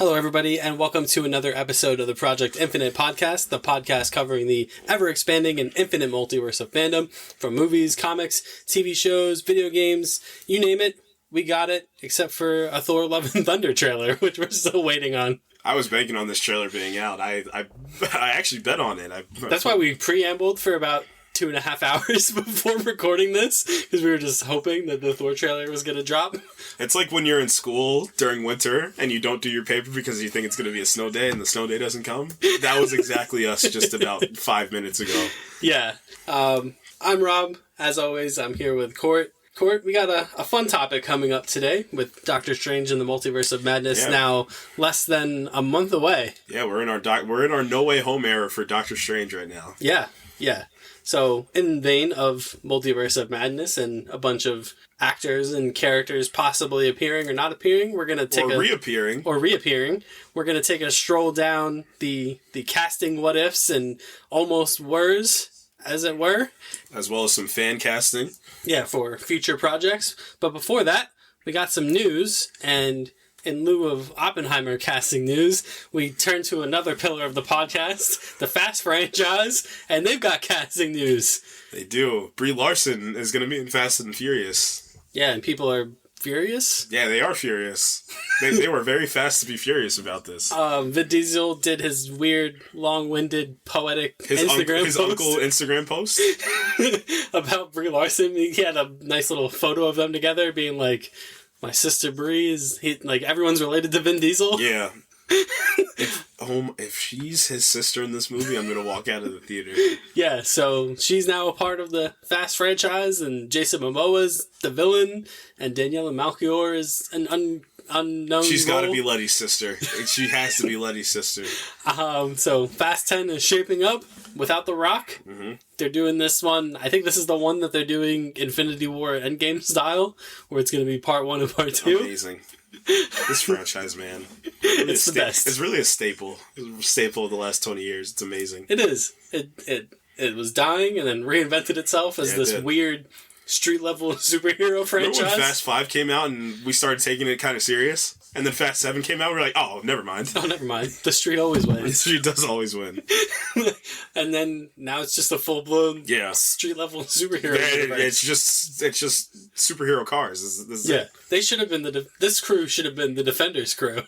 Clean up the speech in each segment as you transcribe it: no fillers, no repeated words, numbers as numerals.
Hello, everybody, and welcome to another episode of the Project Infinite podcast, the podcast covering the ever-expanding and infinite multiverse of fandom, from movies, comics, TV shows, video games, you name it, we got it, except for a Thor Love and Thunder trailer, which we're still waiting on. I was banking on this trailer being out. I actually bet on it. That's why we preambled for about 2.5 hours before recording this, because we were just hoping that the Thor trailer was going to drop. It's like when you're in school during winter and you don't do your paper because you think it's going to be a snow day and the snow day doesn't come. That was exactly us just about 5 minutes ago. Yeah. I'm Rob. As always, I'm here with Court. Court, we got a fun topic coming up today with Doctor Strange and the Multiverse of Madness now less than a month away. Yeah, we're in our No Way Home era for Doctor Strange right now. Yeah. So, in vein of Multiverse of Madness and a bunch of actors and characters possibly appearing or not appearing, we're going to take reappearing, we're going to take a stroll down the casting what ifs and almost wers, as it were. As well as some fan casting. Yeah, for future projects. But before that, we got some news, and in lieu of Oppenheimer casting news, we turn to another pillar of the podcast, the Fast franchise, and they've got casting news. They do. Brie Larson is going to be in Fast and Furious. Yeah, and people are furious? Yeah, they are furious. They were very fast to be furious about this. Vin Diesel did his weird, long-winded, poetic Instagram post about Brie Larson. He had a nice little photo of them together being like, my sister Brie everyone's related to Vin Diesel. Yeah. If she's his sister in this movie, I'm going to walk out of the theater. Yeah, so she's now a part of the Fast franchise, and Jason Momoa's the villain, and Daniela Melchior is an unknown She's got to be Letty's sister. She has to be Letty's sister. So Fast 10 is shaping up without The Rock. Mm-hmm. They're doing this one. I think this is the one that they're doing Infinity War Endgame style, where it's going to be part 1 and part 2. Amazing. This franchise, man. Really it's the best. It's really a staple. It's a staple of the last 20 years. It's amazing. It is. It was dying and then reinvented itself as this weird street-level superhero franchise. Remember when Fast 5 came out and we started taking it kind of serious? And then Fast 7 came out, we were like, oh, never mind. Oh, never mind. The street always wins. The street does always win. And then now it's just a full-blown street-level superhero. It's just superhero cars. This is they should have been this crew should have been the Defenders crew.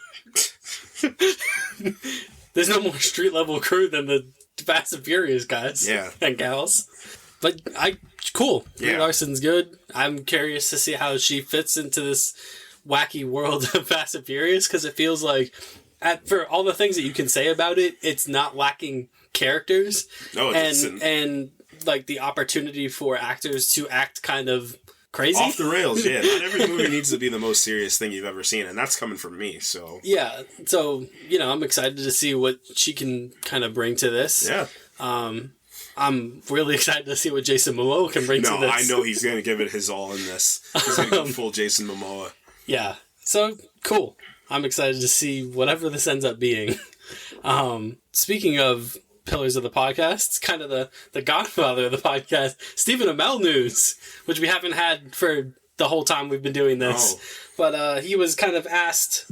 There's no more street-level crew than the Fast and Furious guys and gals. But cool. Brie Larson's good. I'm curious to see how she fits into this wacky world of Fast and Furious, because it feels like, for all the things that you can say about it, it's not lacking characters. No, it isn't. And like the opportunity for actors to act kind of crazy. Off the rails, yeah. Not every movie needs to be the most serious thing you've ever seen, and that's coming from me, so. Yeah, so, I'm excited to see what she can kind of bring to this. Yeah. I'm really excited to see what Jason Momoa can bring to this. No, I know he's going to give it his all in this. He's going to go full Jason Momoa. Yeah. So, cool. I'm excited to see whatever this ends up being. Speaking of pillars of the podcast, it's kind of the godfather of the podcast, Stephen Amell news, which we haven't had for the whole time we've been doing this. Oh. But he was kind of asked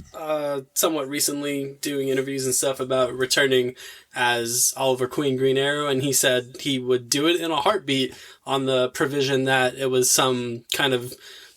somewhat recently, doing interviews and stuff, about returning as Oliver Queen Green Arrow, and he said he would do it in a heartbeat on the provision that it was some kind of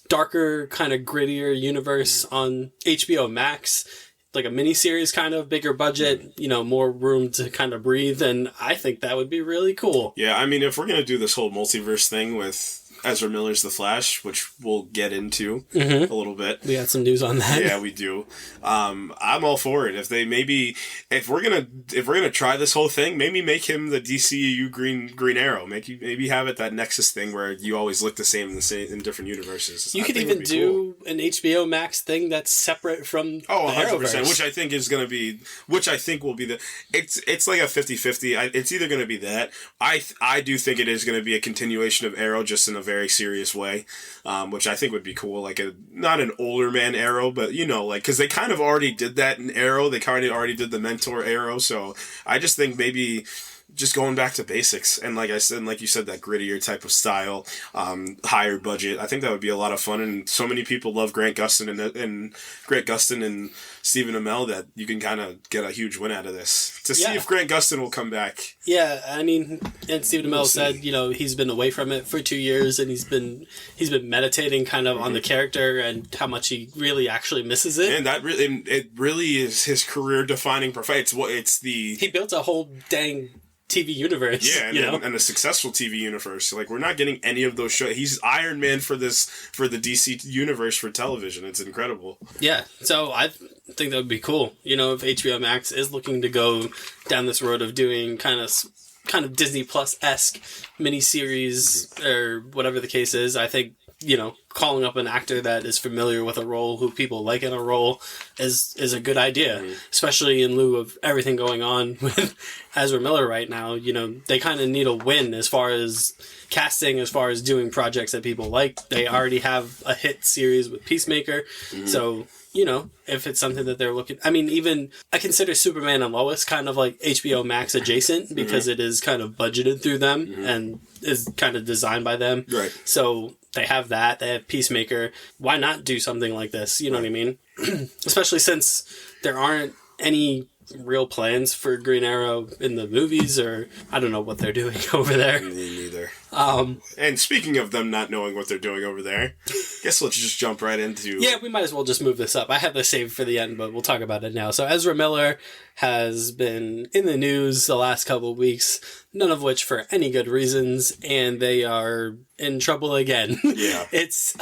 darker, kind of grittier universe on HBO Max, like a miniseries kind of, bigger budget, more room to kind of breathe, and I think that would be really cool. Yeah, I mean, if we're going to do this whole multiverse thing with Ezra Miller's The Flash, which we'll get into a little bit. We got some news on that. Yeah, we do. I'm all for it. If we're gonna try this whole thing, maybe make him the DCU Green Arrow. Maybe have it that Nexus thing where you always look the same in different universes. You could even do an HBO Max thing that's separate from 100%, which I think will be the. It's like a 50-50. It's either going to be that. I do think it is going to be a continuation of Arrow, just in a very serious way, which I think would be cool. Like not an older man Arrow, but because they kind of already did that in Arrow. They kind of already did the mentor Arrow. So I just think maybe just going back to basics. And like I said, like you said, that grittier type of style, higher budget. I think that would be a lot of fun. And so many people love Grant Gustin and Stephen Amell that you can kind of get a huge win out of this. To see if Grant Gustin will come back. Yeah, I mean, and Stephen Amell said, he's been away from it for 2 years, and he's been meditating kind of on the character and how much he really actually misses it. And it really is his career defining he built a whole dang TV universe. Yeah, and a successful TV universe. Like, we're not getting any of those shows. He's Iron Man for the DC universe for television. It's incredible. Yeah, so I think that would be cool. If HBO Max is looking to go down this road of doing kind of Disney Plus-esque miniseries or whatever the case is, I think, calling up an actor that is familiar with a role, who people like in a role, is a good idea, especially in lieu of everything going on with Ezra Miller right now. They kind of need a win as far as casting, as far as doing projects that people like. They already have a hit series with Peacemaker, so if it's something that they're looking... I mean, even... I consider Superman and Lois kind of like HBO Max adjacent, because it is kind of budgeted through them and is kind of designed by them. Right. So they have that. They have Peacemaker. Why not do something like this? You know what I mean? Especially since there aren't any real plans for Green Arrow in the movies, or I don't know what they're doing over there. Me neither. And speaking of them not knowing what they're doing over there, guess let's just jump right into... Yeah, we might as well just move this up. I have this saved for the end, but we'll talk about it now. So Ezra Miller has been in the news the last couple of weeks, none of which for any good reasons, and they are in trouble again. Yeah. It's...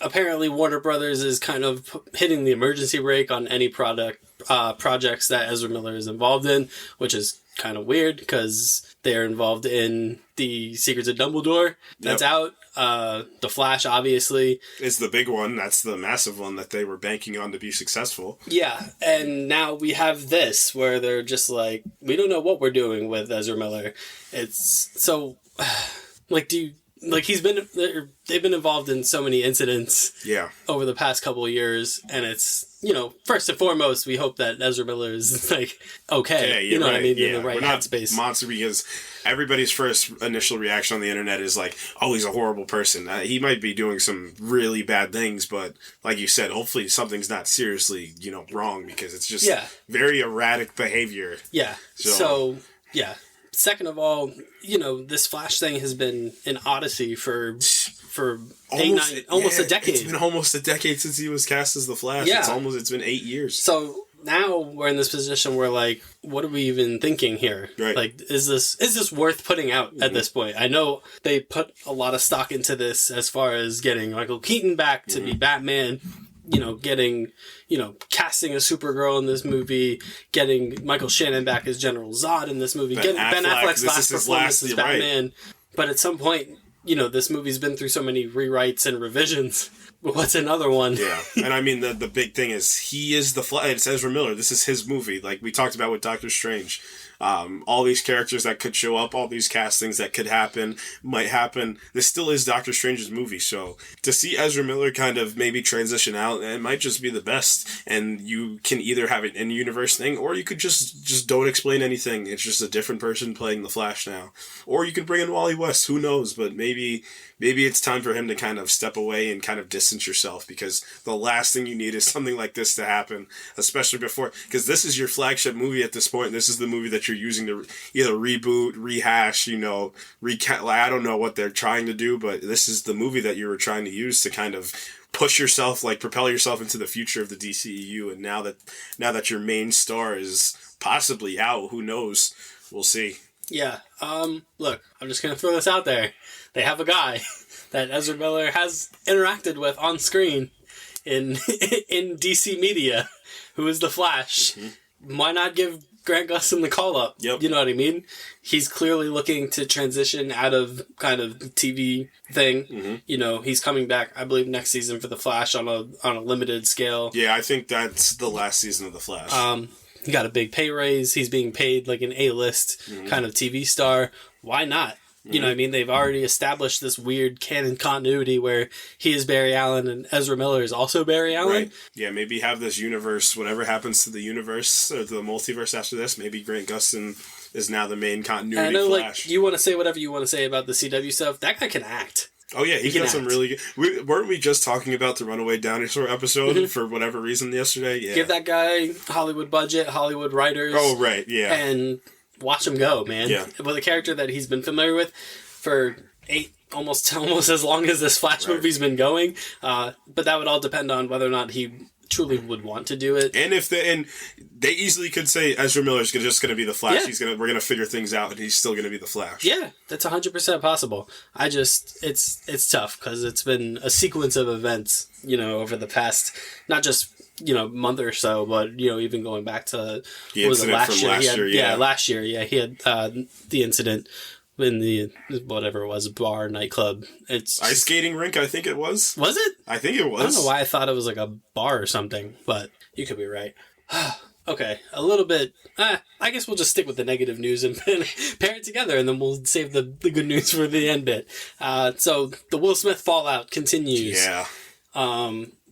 apparently Warner Brothers is kind of hitting the emergency brake on any projects that Ezra Miller is involved in, which is kind of weird because they're involved in the Secrets of Dumbledore that's out. The Flash, obviously, is the big one. That's the massive one that they were banking on to be successful. Yeah, and now we have this where they're just like, we don't know what we're doing with Ezra Miller. It's so they've been involved in so many incidents over the past couple of years, and it's, first and foremost, we hope that Ezra Miller is, okay. Yeah, what I mean? Yeah. In the right We're not headspace. Monster, because everybody's first initial reaction on the internet is like, oh, he's a horrible person. He might be doing some really bad things, but like you said, hopefully something's not seriously, wrong, because it's just very erratic behavior. Yeah. So yeah. Second of all, this Flash thing has been an odyssey for almost a decade. It's been almost a decade since he was cast as the Flash. Yeah. It's been 8 years. So now we're in this position where, like, what are we even thinking here? Right. Like, is this worth putting out at this point? I know they put a lot of stock into this as far as getting Michael Keaton back to be Batman. Getting, casting a Supergirl in this movie, getting Michael Shannon back as General Zod in this movie, getting Ben Affleck's last performance as Batman. Right. But at some point, this movie's been through so many rewrites and revisions. What's another one? Yeah, and I mean, the big thing is he is the Flash. It's Ezra Miller. This is his movie. Like we talked about with Doctor Strange. All these characters that could show up, all these castings that could happen, might happen. This still is Doctor Strange's movie, so to see Ezra Miller kind of maybe transition out, it might just be the best. And you can either have an in-universe thing, or you could just don't explain anything. It's just a different person playing the Flash now. Or you could bring in Wally West, who knows, but maybe it's time for him to kind of step away and kind of distance yourself, because the last thing you need is something like this to happen, especially because this is your flagship movie at this point. This is the movie that you're using to either reboot, rehash, recap. I don't know what they're trying to do, but this is the movie that you were trying to use to kind of push yourself, propel yourself into the future of the DCEU. And now that your main star is possibly out, who knows? We'll see. Yeah. Look, I'm just going to throw this out there. They have a guy that Ezra Miller has interacted with on screen in DC media, who is the Flash. Mm-hmm. Why not give Grant Gustin the call up? Yep. You know what I mean? He's clearly looking to transition out of kind of the TV thing. Mm-hmm. He's coming back, I believe, next season for the Flash on a limited scale. Yeah, I think that's the last season of the Flash. He got a big pay raise. He's being paid like an A-list kind of TV star. Why not? You know what I mean? They've already established this weird canon continuity where he is Barry Allen and Ezra Miller is also Barry Allen. Right. Yeah, maybe have this universe, whatever happens to the universe or the multiverse after this, maybe Grant Gustin is now the main continuity and I know, Flash. like, you want to say whatever you want to say about the CW stuff. That guy can act. Oh, yeah, he's got some really good... Weren't we just talking about the Runaway Dinosaur episode for whatever reason yesterday? Yeah. Give that guy Hollywood budget, Hollywood writers. Oh, right, yeah. And watch him go, man. Yeah. With a character that he's been familiar with for almost as long as this Flash movie's been going. But that would all depend on whether or not he truly would want to do it. And they easily could say Ezra Miller's just going to be the Flash. We're going to figure things out, and he's still going to be the Flash. Yeah, that's 100% possible. It's tough because it's been a sequence of events, over the past, not just month or so, but even going back to last year. Last year, he had the incident in the whatever it was, bar, nightclub. It's ice skating rink, I think it was. Was it? I think it was. I don't know why I thought it was like a bar or something, but you could be right. Okay, a little bit. I guess we'll just stick with the negative news and pair it together, and then we'll save the good news for the end bit. So the Will Smith fallout continues. Yeah.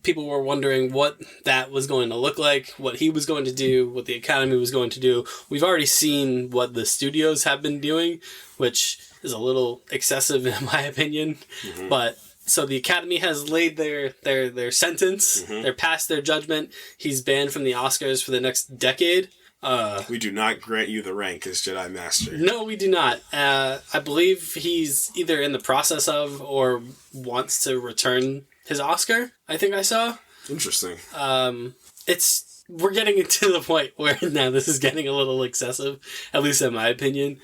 People were wondering what that was going to look like, what he was going to do, what the Academy was going to do. We've already seen what the studios have been doing, which is a little excessive in my opinion. Mm-hmm. But so the Academy has laid their sentence. Mm-hmm. They're past their judgment. He's banned from the Oscars for the next decade. We do not grant you the rank as Jedi Master. No, we do not. I believe he's either in the process of or wants to return his Oscar, I think I saw. Interesting. We're getting to the point where now this is getting a little excessive, at least in my opinion.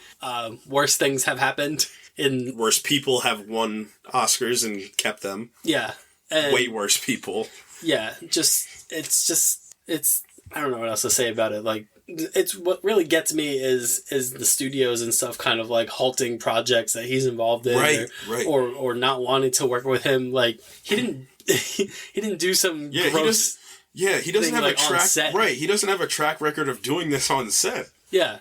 Worse things have happened. Worse people have won Oscars and kept them. Yeah. Way worse people. Yeah, it's I don't know what else to say about it. Like, it's what really gets me is the studios and stuff kind of like halting projects that he's involved in, or not wanting to work with him. Like he didn't do some gross. He doesn't have like a track. set. Right, he doesn't have a track record of doing this on set. Yeah,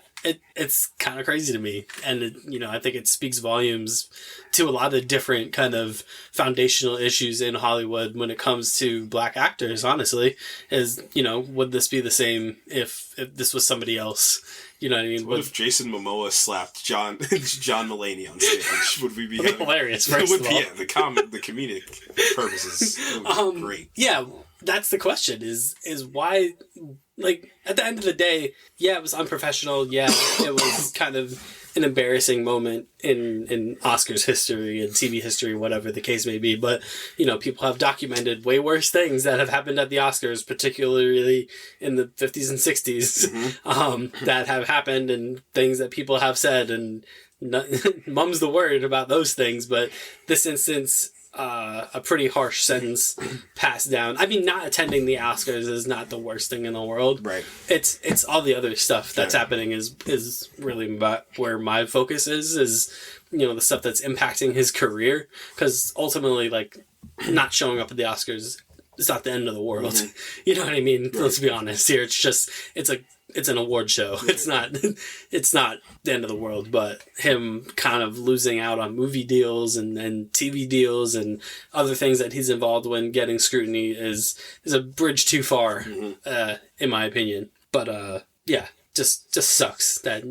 it's kind of crazy to me, and I think it speaks volumes to a lot of different kind of foundational issues in Hollywood when it comes to black actors. Honestly, would this be the same if this was somebody else? You know what I mean? What if Jason Momoa slapped John Mulaney on stage? Would we be hilarious? First of all, the comedic purposes. It would be great. Yeah, that's the question. Is why? Like, at the end of the day, yeah, it was unprofessional. Yeah, it was kind of an embarrassing moment in Oscars history and TV history, whatever the case may be. But, people have documented way worse things that have happened at the Oscars, particularly in the 50s and 60s, that have happened, and things that people have said, and mum's the word about those things. But this instance, a pretty harsh sentence passed down. I mean, not attending the Oscars is not the worst thing in the world. Right. It's all the other stuff that's happening is really where my focus is the stuff that's impacting his career. Because ultimately, like, not showing up at the Oscars is not the end of the world. Mm-hmm. You know what I mean? Right. Let's be honest here. It's an award show. Right. It's not the end of the world, but him kind of losing out on movie deals and TV deals and other things that he's involved when getting scrutiny is a bridge too far, in my opinion. But, just sucks that,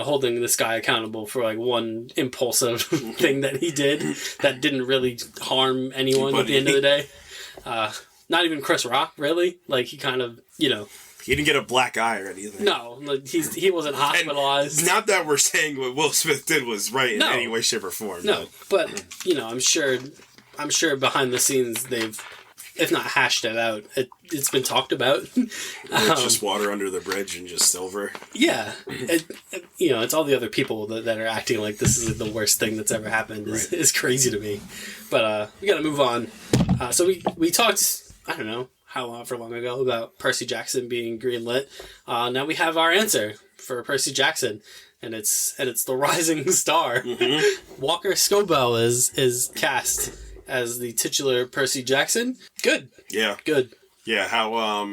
holding this guy accountable for like one impulsive thing that he did that didn't really harm anyone at the end of the day. Not even Chris Rock, really. Like, he kind of, He didn't get a black eye or anything. No, he wasn't hospitalized. And not that we're saying what Will Smith did was right in any way, shape, or form. No, but I'm sure behind the scenes they've, if not hashed it out, it's been talked about. It's just water under the bridge and just silver. Yeah, it's all the other people that are acting like this is the worst thing that's ever happened is crazy to me. But we got to move on. So we talked, I don't know how long ago about Percy Jackson being greenlit. Now we have our answer for Percy Jackson, and it's the rising star. Mm-hmm. Walker Scobell is cast as the titular Percy Jackson. Good. Yeah. Good. Yeah, how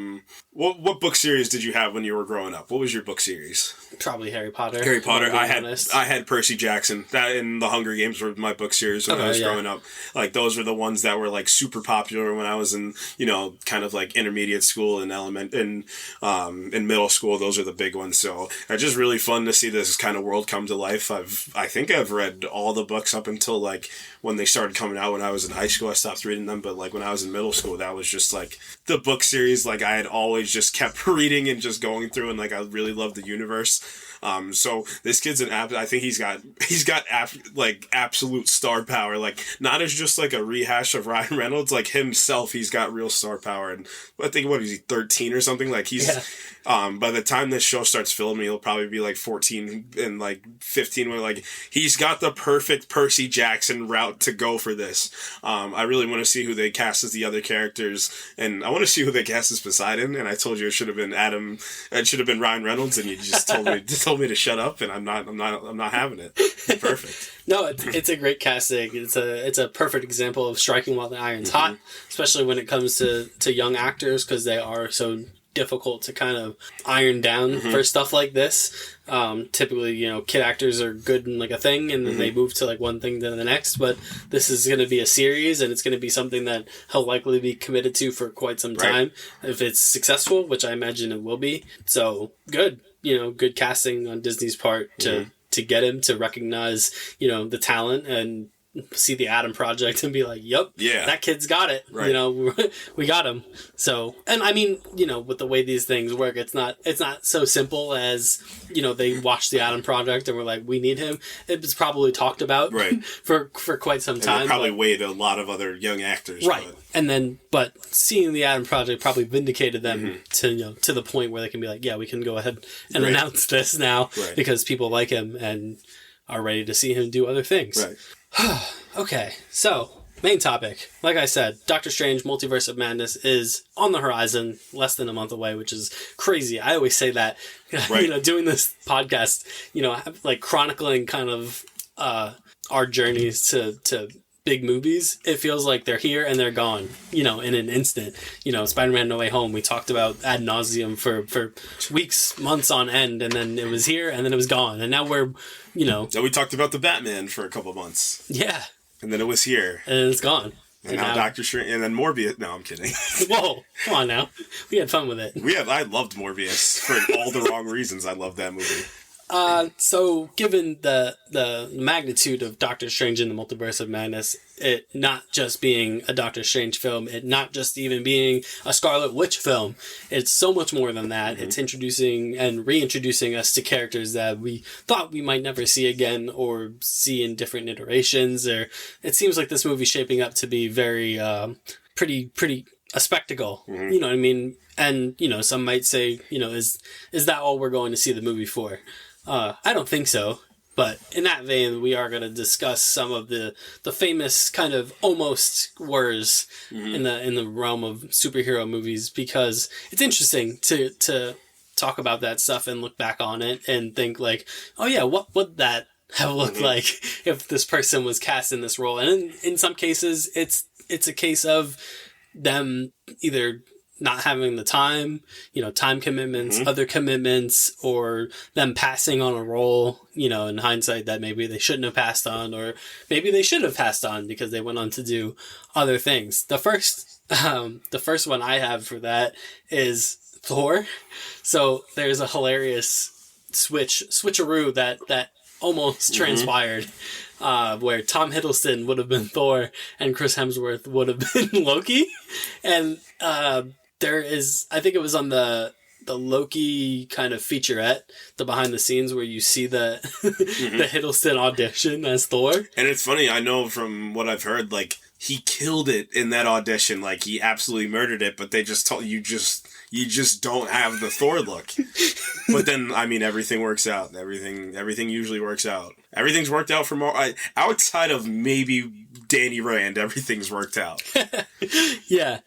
What book series did you have when you were growing up? What was your book series? Probably Harry Potter. Harry Potter. I honest. had Percy Jackson. That and the Hunger Games were my book series when I was growing up. Like those were the ones that were like super popular when I was in, you know, kind of like intermediate school and in middle school. Those are the big ones. So it's just really fun to see this kind of world come to life. I think I've read all the books up until like when they started coming out when I was in high school. I stopped reading them, but like when I was in middle school, that was just like the book series like I had always just kept reading and just going through, and like I really loved the universe. So this kid's I think he's got absolute star power. Like not as just like a rehash of Ryan Reynolds, like himself, he's got real star power. And I think what is he 13 or something? Like he's by the time this show starts filming, he'll probably be like 14 and like 15. Where like he's got the perfect Percy Jackson route to go for this. I really want to see who they cast as the other characters, and I want to see who they cast as Poseidon. And I told you it should have been Ryan Reynolds, and you just told me to shut up, and I'm not having it. It's perfect. No, it's a great casting. It's a perfect example of striking while the iron's hot, especially when it comes to young actors, because they are so difficult to kind of iron down for stuff like this. Typically, you know, kid actors are good in like a thing, and then they move to like one thing to the next, but this is going to be a series, and it's going to be something that he'll likely be committed to for quite some time if it's successful, which I imagine it will be. So good, you know, good casting on Disney's part to get him to recognize, you know, the talent and see the Adam Project and be like, yep, that kid's got it. Right. You know, we got him. So, and I mean, you know, with the way these things work, it's not so simple as, you know, they watched the Adam Project and were like, we need him. It was probably talked about for quite some time. They probably weighed a lot of other young actors. Right. But seeing the Adam Project probably vindicated them to, you know, to the point where they can be like, yeah, we can go ahead and announce this now because people like him and are ready to see him do other things. Right. Okay, so main topic. Like I said, Doctor Strange Multiverse of Madness is on the horizon, less than a month away, which is crazy. I always say that, you know, doing this podcast, you know, like chronicling kind of our journeys to big movies. It feels like they're here and they're gone, you know, in an instant. You know, Spider-Man No Way Home, we talked about ad nauseum for weeks, months on end, and then it was here and then it was gone. And now we're, you know... So we talked about the Batman for a couple of months. Yeah. And then it was here. And it's gone. And now Doctor Strange, and then Morbius. No, I'm kidding. Whoa, come on now. We had fun with it. I loved Morbius for all the wrong reasons. I loved that movie. So given the magnitude of Doctor Strange in the Multiverse of Madness, it not just being a Doctor Strange film, it not just even being a Scarlet Witch film, it's so much more than that. It's introducing and reintroducing us to characters that we thought we might never see again or see in different iterations. Or it seems like this movie's shaping up to be very, pretty a spectacle. You know what I mean? And, you know, some might say, you know, is that all we're going to see the movie for? I don't think so, but in that vein, we are going to discuss some of the famous kind of almost wars in the realm of superhero movies, because it's interesting to talk about that stuff and look back on it and think like, oh yeah, what would that have looked like if this person was cast in this role? And in some cases, it's a case of them either not having the time, you know, time commitments, other commitments, or them passing on a role, you know, in hindsight that maybe they shouldn't have passed on, or maybe they should have passed on because they went on to do other things. The first one I have for that is Thor. So there's a hilarious switcheroo that almost transpired, where Tom Hiddleston would have been Thor and Chris Hemsworth would have been Loki. And there is, I think it was on the Loki kind of featurette, the behind the scenes where you see the the Hiddleston audition as Thor. And it's funny, I know from what I've heard, like, he killed it in that audition. Like, he absolutely murdered it, but they just told you just don't have the Thor look. But then, I mean, everything works out. Everything usually works out. Everything's worked out for more. Outside of maybe Danny Rand, everything's worked out. Yeah,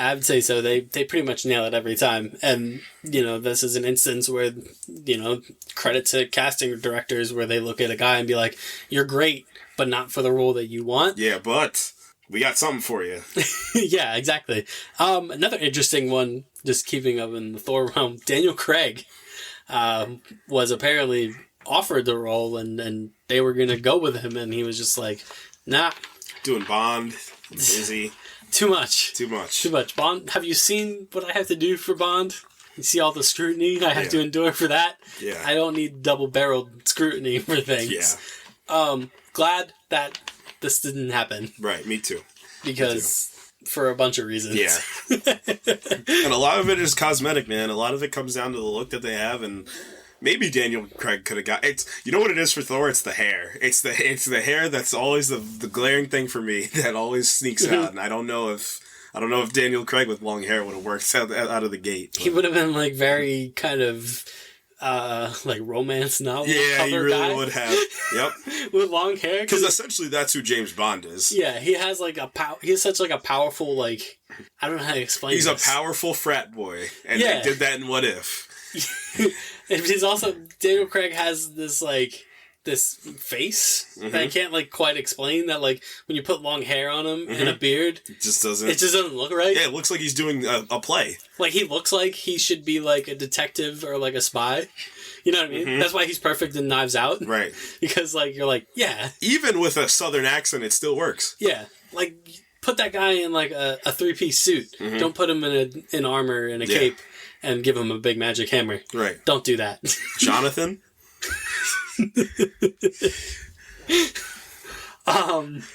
I would say so. They pretty much nail it every time. And, you know, this is an instance where, you know, credit to casting directors where they look at a guy and be like, you're great, but not for the role that you want. Yeah, but we got something for you. Yeah, exactly. Another interesting one, just keeping up in the Thor realm, Daniel Craig was apparently offered the role, and they were going to go with him, and he was just like, nah. Doing Bond, busy. Too much. Too much. Too much. Bond, have you seen what I have to do for Bond? You see all the scrutiny I have to endure for that? Yeah. I don't need double-barreled scrutiny for things. Yeah. Glad that this didn't happen. Right, me too. Because for a bunch of reasons. Yeah. And a lot of it is cosmetic, man. A lot of it comes down to the look that they have, and maybe Daniel Craig could have got it's. You know what it is for Thor? It's the hair. It's the hair that's always the glaring thing for me that always sneaks out, and I don't know if Daniel Craig with long hair would have worked out of the gate. But. He would have been like very kind of like romance novel. Yeah, cover he really guy. would have. Yep. With long hair, because essentially that's who James Bond is. Yeah, he has like he has such like a powerful like I don't know how to explain. He's this. a powerful frat boy, and they did that in What If. And he's also Daniel Craig has this like this face that I can't like quite explain. That like when you put long hair on him and a beard, it just doesn't look right. Yeah, it looks like he's doing a play. Like he looks like he should be like a detective or like a spy. You know what I mean? That's why he's perfect in Knives Out. Right. Because like you're like, yeah. Even with a southern accent, it still works. Yeah. Like put that guy in like a 3-piece suit. Don't put him in armor and a cape and give him a big magic hammer. Right. Don't do that. Jonathan?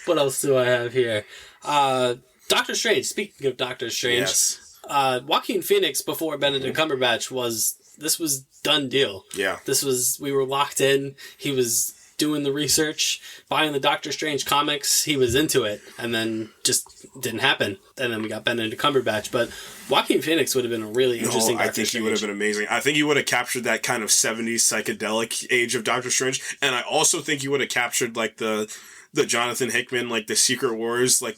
What else do I have here? Doctor Strange. Speaking of Doctor Strange, yes. Joaquin Phoenix before Benedict Cumberbatch was done deal. Yeah. We were locked in. He was doing the research, buying the Doctor Strange comics. He was into it, and then just didn't happen. And then we got Benedict Cumberbatch. But Joaquin Phoenix would have been a really interesting Doctor I think Strange. He would have been amazing. I think he would have captured that kind of 70s psychedelic age of Doctor Strange. And I also think he would have captured like the Jonathan Hickman, like the Secret Wars, like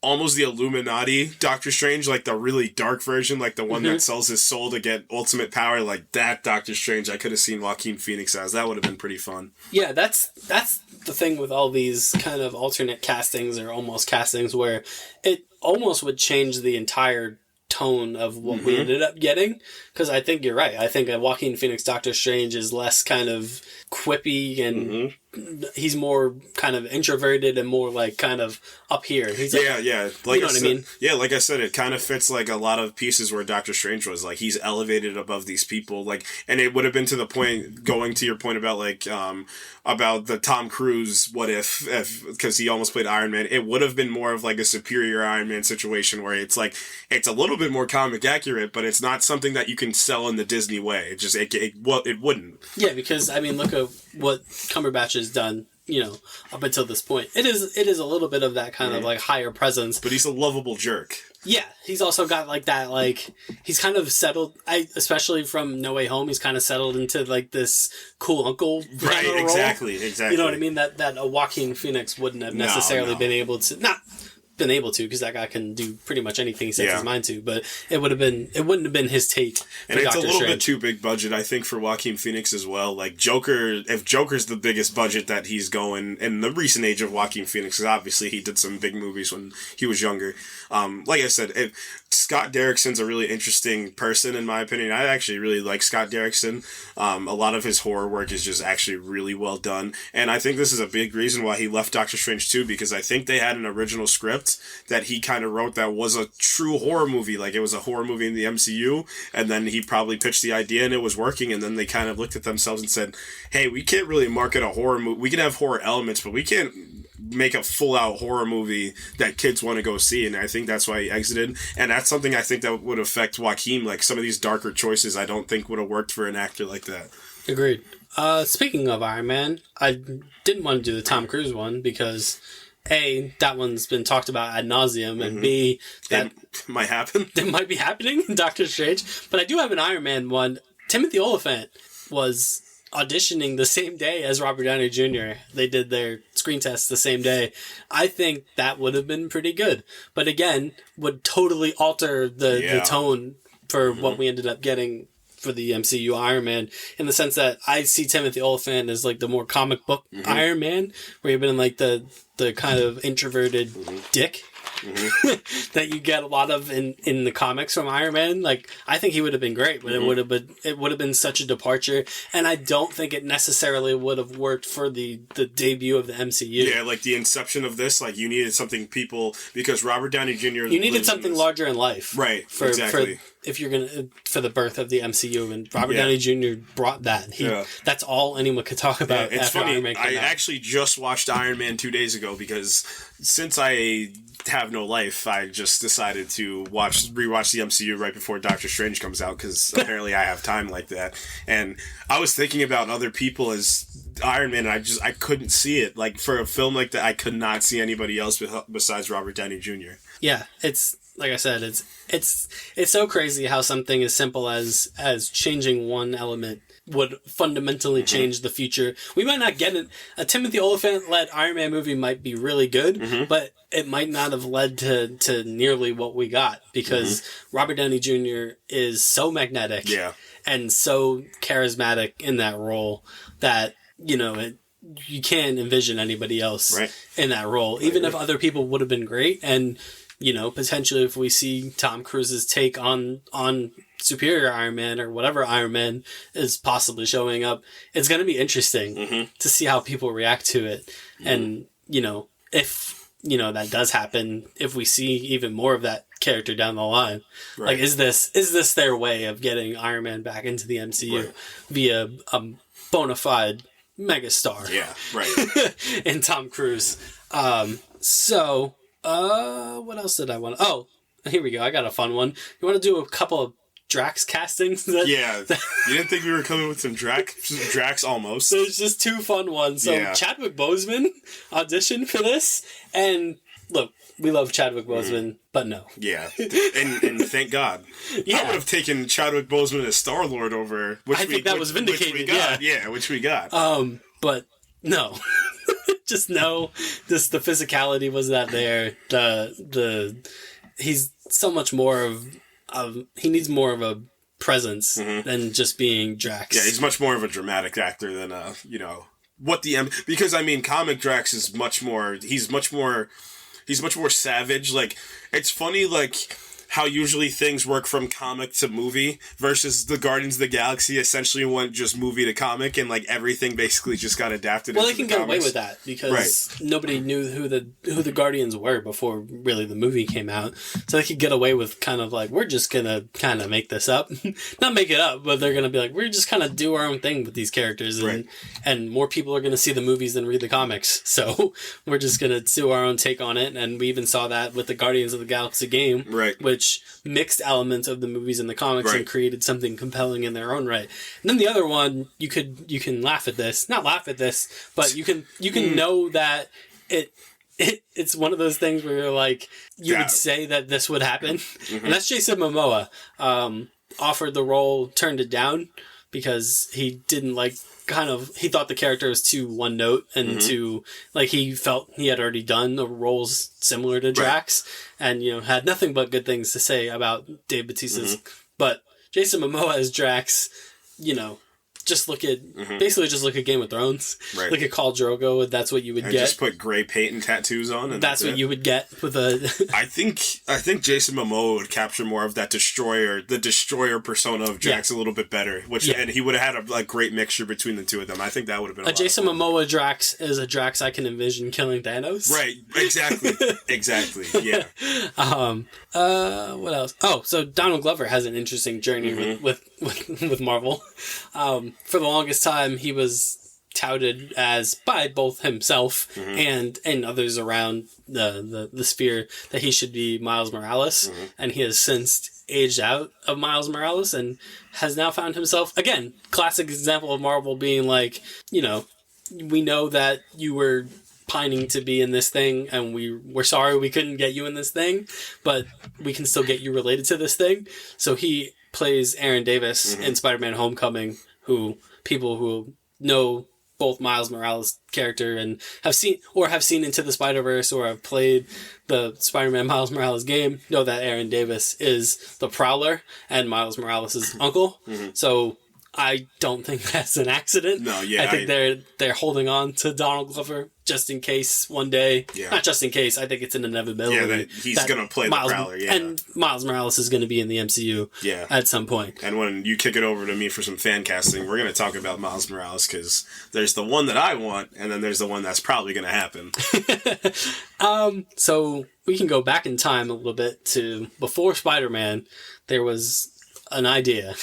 almost the Illuminati Doctor Strange, like the really dark version, like the one that sells his soul to get ultimate power, like that Doctor Strange I could have seen Joaquin Phoenix as. That would have been pretty fun. Yeah, that's the thing with all these kind of alternate castings or almost castings where it almost would change the entire tone of what we ended up getting. Because I think you're right. I think a Joaquin Phoenix Doctor Strange is less kind of quippy and he's more kind of introverted and more like kind of up here. He's like, yeah. Like you know what I mean? Yeah, like I said, it kind of fits like a lot of pieces where Doctor Strange was. Like he's elevated above these people. Like, and it would have been to the point, going to your point about like about the Tom Cruise What If because he almost played Iron Man. It would have been more of like a superior Iron Man situation where it's like it's a little bit more comic accurate, but it's not something that you can sell in the Disney way. It just it wouldn't. Yeah, because I mean, look at what Cumberbatch has done, you know, up until this point. It is a little bit of that kind of like higher presence. But he's a lovable jerk. Yeah, he's also got like that, like he's kind of settled. Especially from No Way Home, he's kind of settled into like this cool uncle right? Role. Exactly. You know what I mean? That a Joaquin Phoenix wouldn't have necessarily been able to because that guy can do pretty much anything he sets his mind to, but it wouldn't have been his take. And it's Dr. a little Strange. bit too big budget, I think, for Joaquin Phoenix as well. Like if Joker's the biggest budget that he's going in the recent age of Joaquin Phoenix, because obviously he did some big movies when he was younger. Like I said, Scott Derrickson's a really interesting person, in my opinion. I actually really like Scott Derrickson. A lot of his horror work is just actually really well done. And I think this is a big reason why he left Doctor Strange 2, because I think they had an original script that he kind of wrote that was a true horror movie. Like, it was a horror movie in the MCU, and then he probably pitched the idea and it was working, and then they kind of looked at themselves and said, hey, we can't really market a horror movie. We can have horror elements, but we can't make a full-out horror movie that kids want to go see, and I think that's why he exited. And that's something I think that would affect Joaquin. Like, some of these darker choices I don't think would have worked for an actor like that. Agreed. Speaking of Iron Man, I didn't want to do the Tom Cruise one because A, that one's been talked about ad nauseum, and B, that might happen. That might be happening in Doctor Strange. But I do have an Iron Man one. Timothy Olyphant was auditioning the same day as Robert Downey Jr. They did their screen test the same day. I think that would have been pretty good. But again, would totally alter the tone for what we ended up getting for the MCU Iron Man, in the sense that I see Timothy Olyphant as like the more comic book Iron Man, where you've been like the kind of introverted dick. That you get a lot of in the comics from Iron Man. Like, I think he would have been great, but it would have been such a departure, and I don't think it necessarily would have worked for the debut of the MCU. Yeah, like the inception of this, like you needed something because Robert Downey Jr. You needed something larger in life, right? Exactly. If you're gonna for the birth of the MCU, and Robert Downey Jr. brought that. That's all anyone could talk about. It's after funny. Iron Man came out. Actually just watched Iron Man 2 days ago because since I have no life, I just decided to rewatch the MCU right before Doctor Strange comes out because apparently I have time like that. And I was thinking about other people as Iron Man, and I couldn't see it. Like, for a film like that, I could not see anybody else besides Robert Downey Jr. Yeah, it's like I said, it's so crazy how something as simple as changing one element would fundamentally change the future. We might not get it. A Timothy Olyphant-led Iron Man movie might be really good, but it might not have led to nearly what we got, because Robert Downey Jr. is so magnetic and so charismatic in that role that, you can't envision anybody else in that role, even if other people would have been great. And, potentially if we see Tom Cruise's take on Superior Iron Man or whatever Iron Man is possibly showing up, it's going to be interesting to see how people react to it. And, if, that does happen, if we see even more of that character down the line, like, is this their way of getting Iron Man back into the MCU via a bona fide megastar? Yeah, right. And Tom Cruise. What else did I want? Oh, here we go. I got a fun one. You want to do a couple of Drax castings? You didn't think we were coming with some Drax almost. There's just two fun ones. So Chadwick Boseman auditioned for this, and look, we love Chadwick Boseman, but no. Yeah, and thank God. I would have taken Chadwick Boseman as Star-Lord over. I think that was vindicated. Which we got. Which we got. But no. Just no. The physicality was not there. He's so much more of he needs more of a presence than just being Drax. Yeah, he's much more of a dramatic actor than because comic Drax is much more. He's much more savage. Like, it's funny, like, how usually things work from comic to movie versus the Guardians of the Galaxy essentially went just movie to comic, and like everything basically just got adapted. Well, they can get away with that because nobody knew who the Guardians were before really the movie came out, so they could get away with kind of like, we're just gonna kind of make this up, not make it up, but they're gonna be like, we're just kind of do our own thing with these characters, and more people are gonna see the movies than read the comics, so we're just gonna do our own take on it. And we even saw that with the Guardians of the Galaxy game, which mixed elements of the movies and the comics and created something compelling in their own right. And then the other one, you can laugh at this, not laugh at this, but you can know that it's one of those things where you're like, you would say that this would happen. And that's Jason Momoa. Offered the role, turned it down because he didn't he thought the character was too one note and too, like, he felt he had already done the roles similar to Drax and, had nothing but good things to say about Dave Bautista's. But Jason Momoa as Drax, just look at Game of Thrones. Look at Khal Drogo, that's what you would get. Just put gray paint and tattoos on, and that's what you would get with a. I think Jason Momoa would capture more of that the destroyer persona of Drax a little bit better, and he would have had a great mixture between the two of them. I think that would have been a Jason Momoa Drax is a Drax I can envision killing Thanos. Right, exactly, yeah. What else? Oh, so Donald Glover has an interesting journey with Marvel. For the longest time, he was touted as, by both himself and others around the sphere, that he should be Miles Morales, and he has since aged out of Miles Morales and has now found himself, again, classic example of Marvel being like, we know that you were pining to be in this thing, and we're sorry we couldn't get you in this thing, but we can still get you related to this thing. So he plays Aaron Davis in Spider-Man Homecoming, who people who know both Miles Morales' character and have seen Into the Spider-Verse or have played the Spider-Man Miles Morales game know that Aaron Davis is the Prowler and Miles Morales' uncle. So I don't think that's an accident. No, yeah. I think they're holding on to Donald Glover just in case one day. Yeah. Not just in case. I think it's an inevitability. Yeah, that he's going to play Miles, the Prowler, yeah. And Miles Morales is going to be in the MCU at some point. And when you kick it over to me for some fan casting, we're going to talk about Miles Morales because there's the one that I want, and then there's the one that's probably going to happen. So we can go back in time a little bit to before Spider-Man. There was an idea.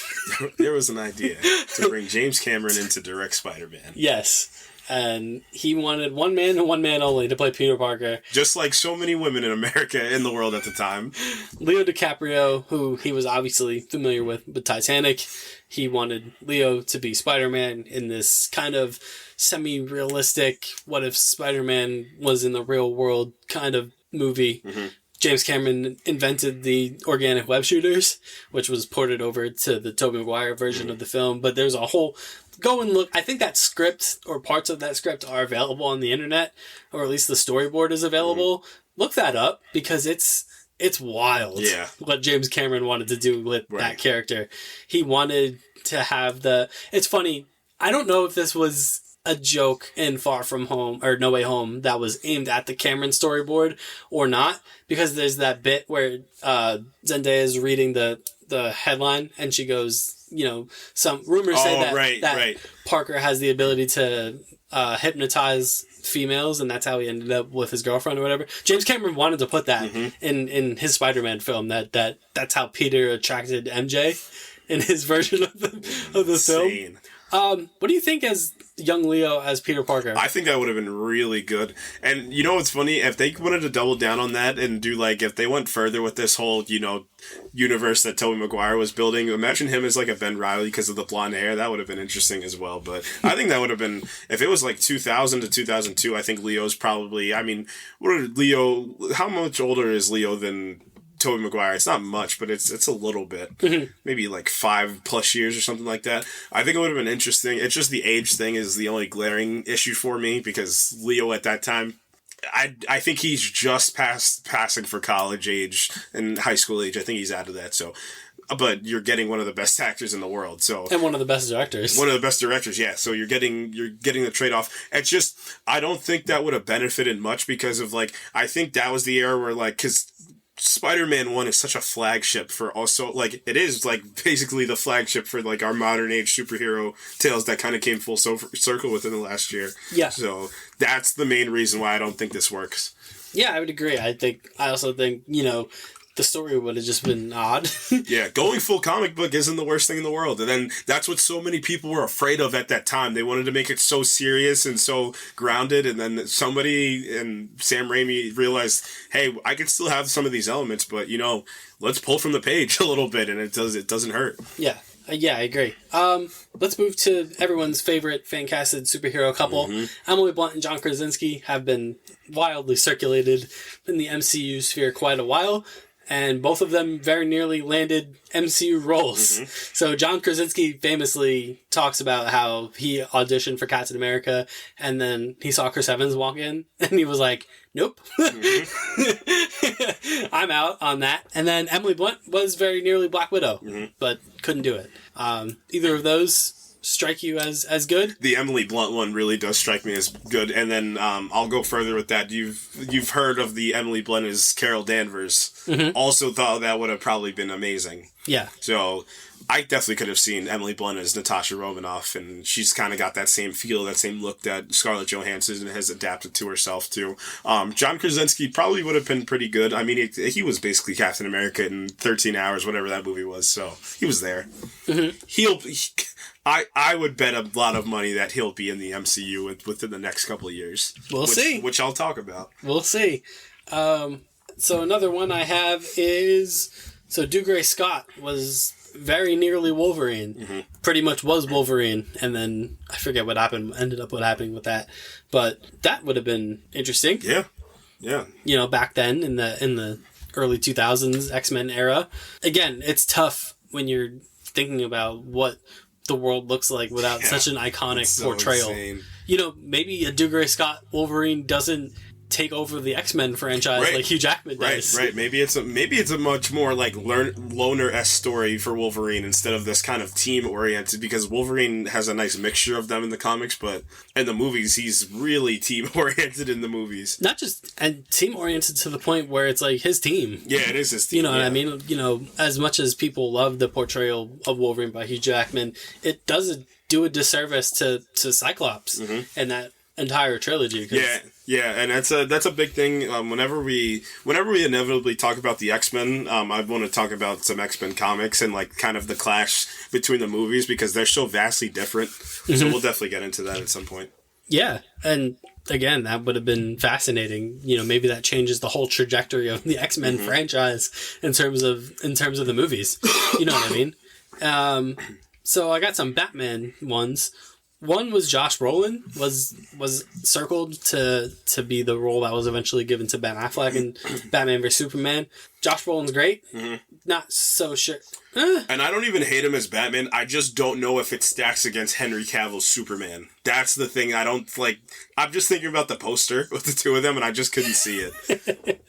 There was an idea to bring James Cameron in to direct Spider-Man. Yes. And he wanted one man and one man only to play Peter Parker. Just like so many women in America in the world at the time. Leo DiCaprio, who he was obviously familiar with Titanic, he wanted Leo to be Spider-Man in this kind of semi-realistic, what if Spider-Man was in the real world kind of movie. James Cameron invented the organic web shooters, which was ported over to the Tobey Maguire version of the film. But there's a whole... Go and look. I think that script or parts of that script are available on the internet, or at least the storyboard is available. Look that up because it's wild what James Cameron wanted to do with that character. He wanted to have the... It's funny. I don't know if this was a joke in Far From Home or No Way Home that was aimed at the Cameron storyboard or not, because there's that bit where Zendaya is reading the headline and she goes, some rumors say that Parker has the ability to hypnotize females, and that's how he ended up with his girlfriend or whatever. James Cameron wanted to put that in his Spider-Man film, that's how Peter attracted MJ in his version of the film. What do you think as young Leo as Peter Parker? I think that would have been really good. And you know what's funny? If they wanted to double down on that and do if they went further with this whole, universe that Tobey Maguire was building, imagine him as a Ben Reilly because of the blonde hair. That would have been interesting as well. But I think that would have been, if it was 2000 to 2002, I think Leo's probably, how much older is Leo than Tobey Maguire? It's not much, but it's a little bit. Maybe 5+ years or something like that. I think it would have been interesting. It's just the age thing is the only glaring issue for me, because Leo at that time, I think he's just passing for college age and high school age. I think he's out of that. So, but you're getting one of the best actors in the world. So, and one of the best directors. One of the best directors, yeah. So you're getting the trade off. It's just, I don't think that would have benefited much because of I think that was the era where because Spider-Man 1 is such a flagship for also, it is, basically the flagship for, our modern age superhero tales that kind of came full circle within the last year. Yeah. So, that's the main reason why I don't think this works. Yeah, I would agree. I also think, the story would have just been odd. Yeah, going full comic book isn't the worst thing in the world. And then that's what so many people were afraid of at that time. They wanted to make it so serious and so grounded. And then somebody and Sam Raimi realized, hey, I can still have some of these elements, but, let's pull from the page a little bit, and it doesn't hurt. Yeah. Yeah, I agree. Let's move to everyone's favorite fan-casted superhero couple. Emily Blunt and John Krasinski have been wildly circulated in the MCU sphere quite a while, and both of them very nearly landed MCU roles. So John Krasinski famously talks about how he auditioned for Captain America, and then he saw Chris Evans walk in, and he was like, nope. I'm out on that. And then Emily Blunt was very nearly Black Widow, but couldn't do it. Either of those strike you as good? The Emily Blunt one really does strike me as good. And then I'll go further with that. You've heard of the Emily Blunt as Carol Danvers. Also thought that would have probably been amazing. Yeah. So I definitely could have seen Emily Blunt as Natasha Romanoff, and she's kind of got that same feel, that same look that Scarlett Johansson has adapted to herself to. John Krasinski probably would have been pretty good. I mean, he was basically Captain America in 13 hours, whatever that movie was, so he was there. I would bet a lot of money that he'll be in the MCU within the next couple of years. We'll see. Which I'll talk about. We'll see. So another one I have is... So Dougray Scott was very nearly Wolverine. Pretty much was Wolverine, and then I forget what ended up happening with that. But that would have been interesting. Yeah. Back then in the early 2000s X-Men era. Again, it's tough when you're thinking about what the world looks like without such an iconic portrayal. Insane. You know, maybe a Dougray Scott Wolverine doesn't take over the X-Men franchise like Hugh Jackman does. Right. Maybe it's a much more like loner-esque story for Wolverine instead of this kind of team-oriented, because Wolverine has a nice mixture of them in the comics, but in the movies he's really team-oriented in the movies. Not just and team-oriented to the point where it's like his team. Yeah, it is his team. You know what I mean? You know, as much as people love the portrayal of Wolverine by Hugh Jackman, it does do a disservice to Cyclops and that entire trilogy. Yeah, and that's a big thing. Whenever we inevitably talk about the X-Men, I want to talk about some X-Men comics and like kind of the clash between the movies, because they're so vastly different. So we'll definitely get into that at some point. Yeah, and again, that would have been fascinating. You know, maybe that changes the whole trajectory of the X-Men franchise in terms of the movies. You know what I mean? So I got some Batman ones. One was Josh Brolin was circled to be the role that was eventually given to Ben Affleck in Batman vs Superman. Josh Brolin's great. Not so sure. And I don't even hate him as Batman. I just don't know if it stacks against Henry Cavill's Superman. That's the thing. I don't like. I'm just thinking about the poster with the two of them, and I just couldn't see it.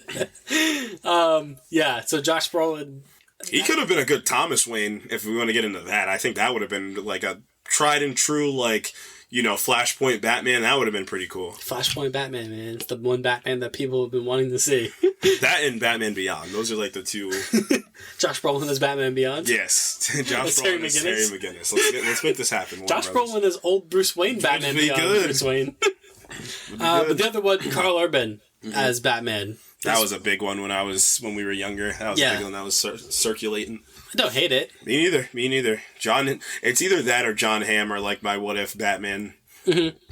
Yeah. So Josh Brolin. He could have been a good Thomas Wayne if we want to get into that. I think that would have been like a tried and true, like, you know, Flashpoint Batman. That would have been pretty cool. Flashpoint Batman, man. It's the one Batman that people have been wanting to see. That and Batman Beyond. Those are like the two. Josh Brolin as Batman Beyond? Yes. Josh Brolin as Terry McGinnis. Let's make this happen. Josh Brolin as old Bruce Wayne Batman Beyond. Good. Bruce Wayne. But the other one, Carl Urban as Batman. That was a big one when we were younger. That was a big one that was circulating. I don't hate it. Me neither. It's either that or John Hamm or like my What If Batman.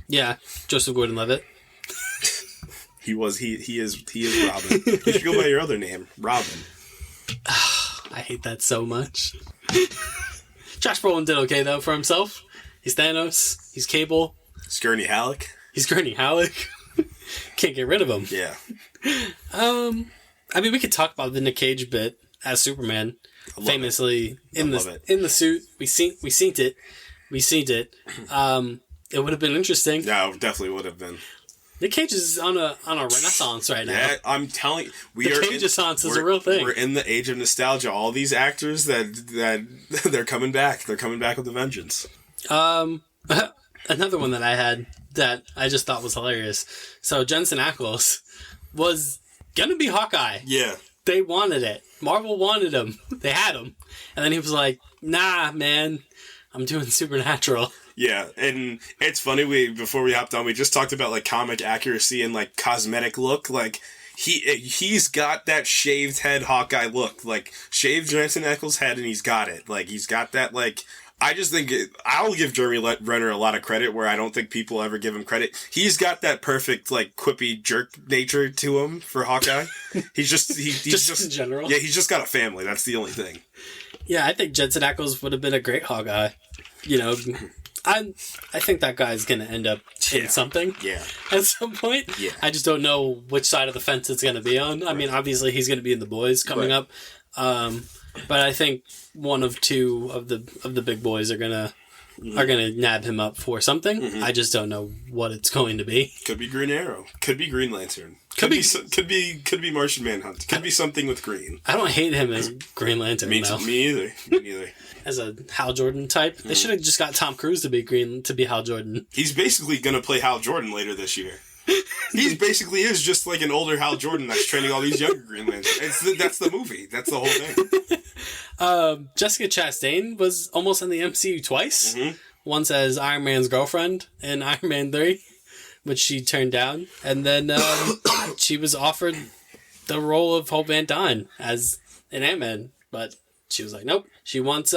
Yeah, Joseph Gordon-Levitt. He is Robin. You should go by your other name, Robin. I hate that so much. Josh Brolin did okay though for himself. He's Thanos. He's Cable. He's Gurney Halleck. Can't get rid of him. Yeah. I mean, we could talk about the Nick Cage bit as Superman. Famously in the suit. We seen it. It would have been interesting. Yeah, it definitely would have been. Nick Cage is on a renaissance right now. Yeah, I'm telling you, the Cage-assance is a real thing. We're in the age of nostalgia. All these actors that they're coming back. They're coming back with a vengeance. Another one that I had that I just thought was hilarious. So Jensen Ackles was gonna be Hawkeye. Yeah. They wanted it. Marvel wanted him. They had him. And then he was like, nah, man, I'm doing Supernatural. Yeah, and it's funny, before we hopped on, we just talked about like comic accuracy and like cosmetic look. Like he's got that shaved head Hawkeye look. Like shaved Jensen Ackles' head and he's got it. Like he's got that like I just think I'll give Jeremy Renner a lot of credit where I don't think people ever give him credit. He's got that perfect like quippy jerk nature to him for Hawkeye. he's just in general. Yeah, he's just got a family. That's the only thing. Yeah, I think Jensen Ackles would have been a great Hawkeye. You know, I think that guy's gonna end up in something. Yeah. At some point. Yeah. I just don't know which side of the fence it's gonna be on. I mean, obviously he's gonna be in The Boys coming up. But I think one of two of the big boys are gonna nab him up for something. I just don't know what it's going to be. Could be Green Arrow. Could be Green Lantern. Could be Martian Manhunt. Could be something with green. I don't hate him as Green Lantern. Me either. As a Hal Jordan type, they should have just got Tom Cruise to be Hal Jordan. He's basically gonna play Hal Jordan later this year. He basically is just like an older Hal Jordan that's training all these younger Green Lanterns. That's the movie. That's the whole thing. Jessica Chastain was almost in the MCU twice. Once as Iron Man's girlfriend in Iron Man 3, which she turned down. And then she was offered the role of Hope Van Dyne as an Ant-Man, but she was like, nope. She wants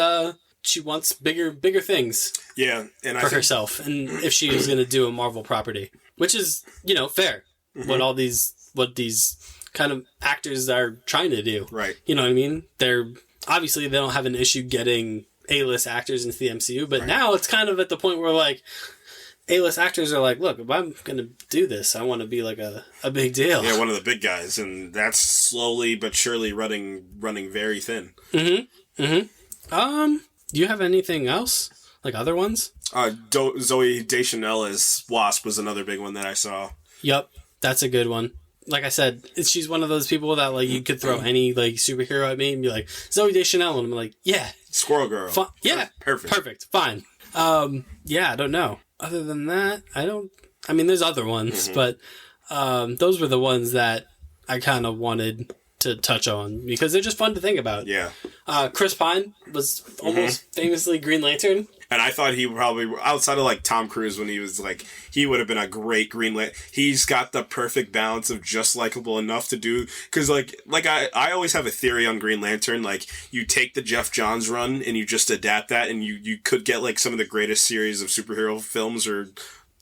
bigger things. Yeah, and for herself, and if she was going to do a Marvel property, which is fair. What these kind of actors are trying to do, right? You know what I mean? They don't have an issue getting A-list actors into the MCU, but now it's kind of at the point where like A-list actors are like, look, if I'm going to do this, I want to be like a big deal. Yeah, one of the big guys, and that's slowly but surely running very thin. Do you have anything else? Like other ones? Zoe Deschanel as Wasp was another big one that I saw. Yep, that's a good one. Like I said, she's one of those people that like you could throw any like superhero at me and be like Zoe Deschanel, and I'm like, yeah, Squirrel Girl. Yeah, perfect, fine. Yeah, I don't know. Other than that, I mean, there's other ones, but those were the ones that I kind of wanted to touch on because they're just fun to think about. Yeah. Chris Pine was almost famously Green Lantern. And I thought he probably, outside of like Tom Cruise when he was like, he would have been a great Green Lantern. He's got the perfect balance of just likable enough to do, because like I always have a theory on Green Lantern, like you take the Jeff Johns run and you just adapt that and you could get like some of the greatest series of superhero films or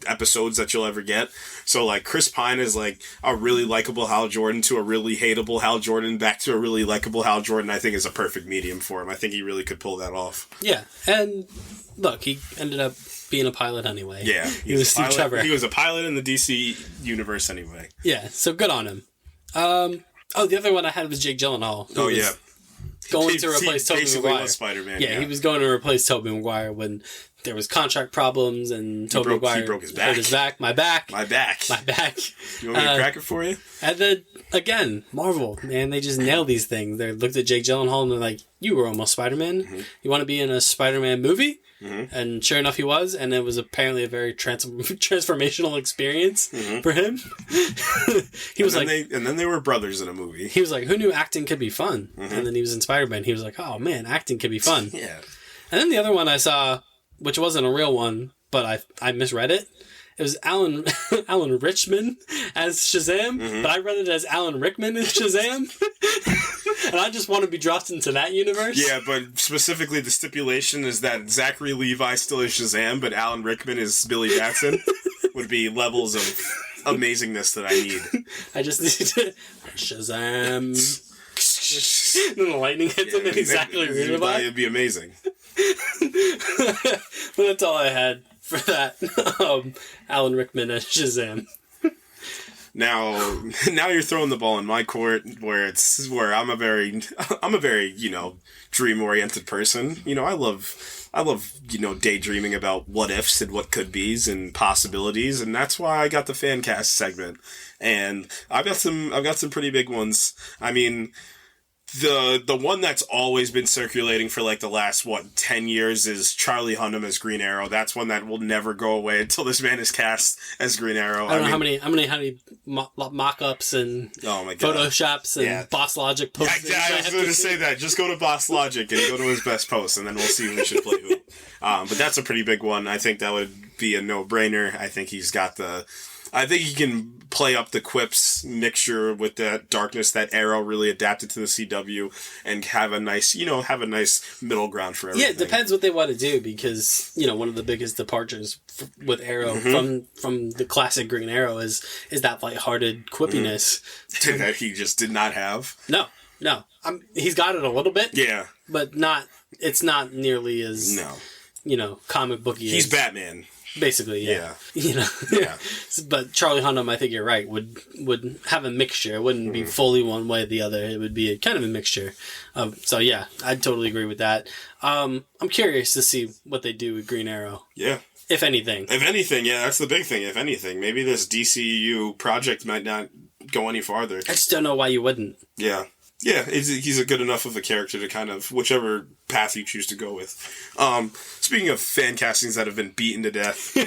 episodes that you'll ever get. So like Chris Pine is like a really likable Hal Jordan to a really hateable Hal Jordan back to a really likable Hal Jordan. I think is a perfect medium for him. I think he really could pull that off. Yeah, and look, he ended up being a pilot anyway. Yeah, he was Steve Trevor. He was a pilot in the DC universe anyway. Yeah, so good on him. The other one I had was Jake Gyllenhaal. Oh yeah. Going to replace Tobey Maguire. Spider-Man. Yeah, he was going to replace Tobey Maguire when there was contract problems and Tobey Maguire broke his back. hurt his back. My back. My back. You want me to crack it for you? And then, again, Marvel, man, they just nail these things. They looked at Jake Gyllenhaal and they're like, you were almost Spider-Man. You want to be in a Spider-Man movie? And sure enough, he was. And it was apparently a very transformational experience for him. And then they were brothers in a movie. He was like, who knew acting could be fun? And then he was in Spider-Man. He was like, oh man, acting could be fun. Yeah. And then the other one I saw, which wasn't a real one, but I misread it. It was Alan Richman as Shazam, but I read it as Alan Rickman as Shazam. And I just want to be dropped into that universe. Yeah, but specifically the stipulation is that Zachary Levi still is Shazam, but Alan Rickman is Billy Batson. Would be levels of amazingness that I need. I just need to... Shazam. And then the lightning hits him and exactly Levi. It'd be amazing. But that's all I had for that. Alan Rickman as Shazam. Now you're throwing the ball in my court, where I'm a very dream oriented person. I love daydreaming about what ifs and what could be's and possibilities, and that's why I got the fan cast segment. And I've got some pretty big ones. I mean, the one that's always been circulating for like the last 10 years is Charlie Hunnam as Green Arrow. That's one that will never go away until this man is cast as Green Arrow. I don't know how many mock-ups and photoshops and Boss Logic posts. I was going to say that. Just go to Boss Logic and go to his best post, and then we'll see who should play who. But that's a pretty big one. I think that would be a no-brainer. I think he can play up the quips mixture with that darkness that Arrow really adapted to the CW and have a nice middle ground for everything. Yeah, it depends what they want to do, because one of the biggest departures with Arrow from the classic Green Arrow is that lighthearted quippiness that he just did not have. No, he's got it a little bit. Yeah, but not. It's not nearly as comic booky. He's Batman. Basically, yeah. Yeah. But Charlie Hunnam, I think you're right, would have a mixture. It wouldn't be fully one way or the other. It would be a kind of a mixture. So yeah, I'd totally agree with that. I'm curious to see what they do with Green Arrow. Yeah. If anything. Yeah, that's the big thing. If anything, maybe this DCU project might not go any farther. I just don't know why you wouldn't. Yeah. Yeah, he's a good enough of a character to kind of whichever path you choose to go with. Speaking of fan castings that have been beaten to death,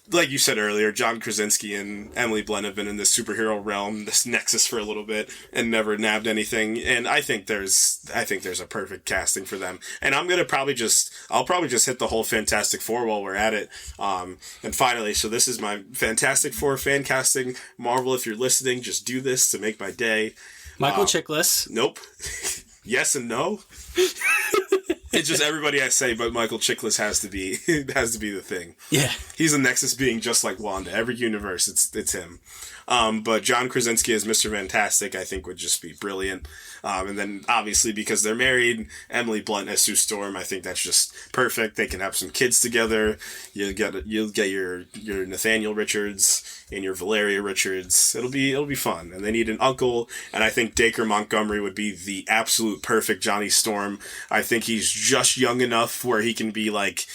like you said earlier, John Krasinski and Emily Blunt have been in this superhero realm, this nexus for a little bit, and never nabbed anything. And I think there's a perfect casting for them. And I'll probably just hit the whole Fantastic Four while we're at it. And finally, so this is my Fantastic Four fan casting. Marvel, if you're listening, just do this to make my day. Michael Chiklis. Nope. Yes and no. It's just everybody I say, but Michael Chiklis has to be the thing. Yeah. He's a Nexus being just like Wanda. Every universe, it's him. But John Krasinski as Mr. Fantastic, I think would just be brilliant. And then obviously because they're married, Emily Blunt as Sue Storm, I think that's just perfect. They can have some kids together. You'll get your Nathaniel Richards. and your Valeria Richards. It'll be fun. And they need an uncle, and I think Dacre Montgomery would be the absolute perfect Johnny Storm. I think he's just young enough where he can be like,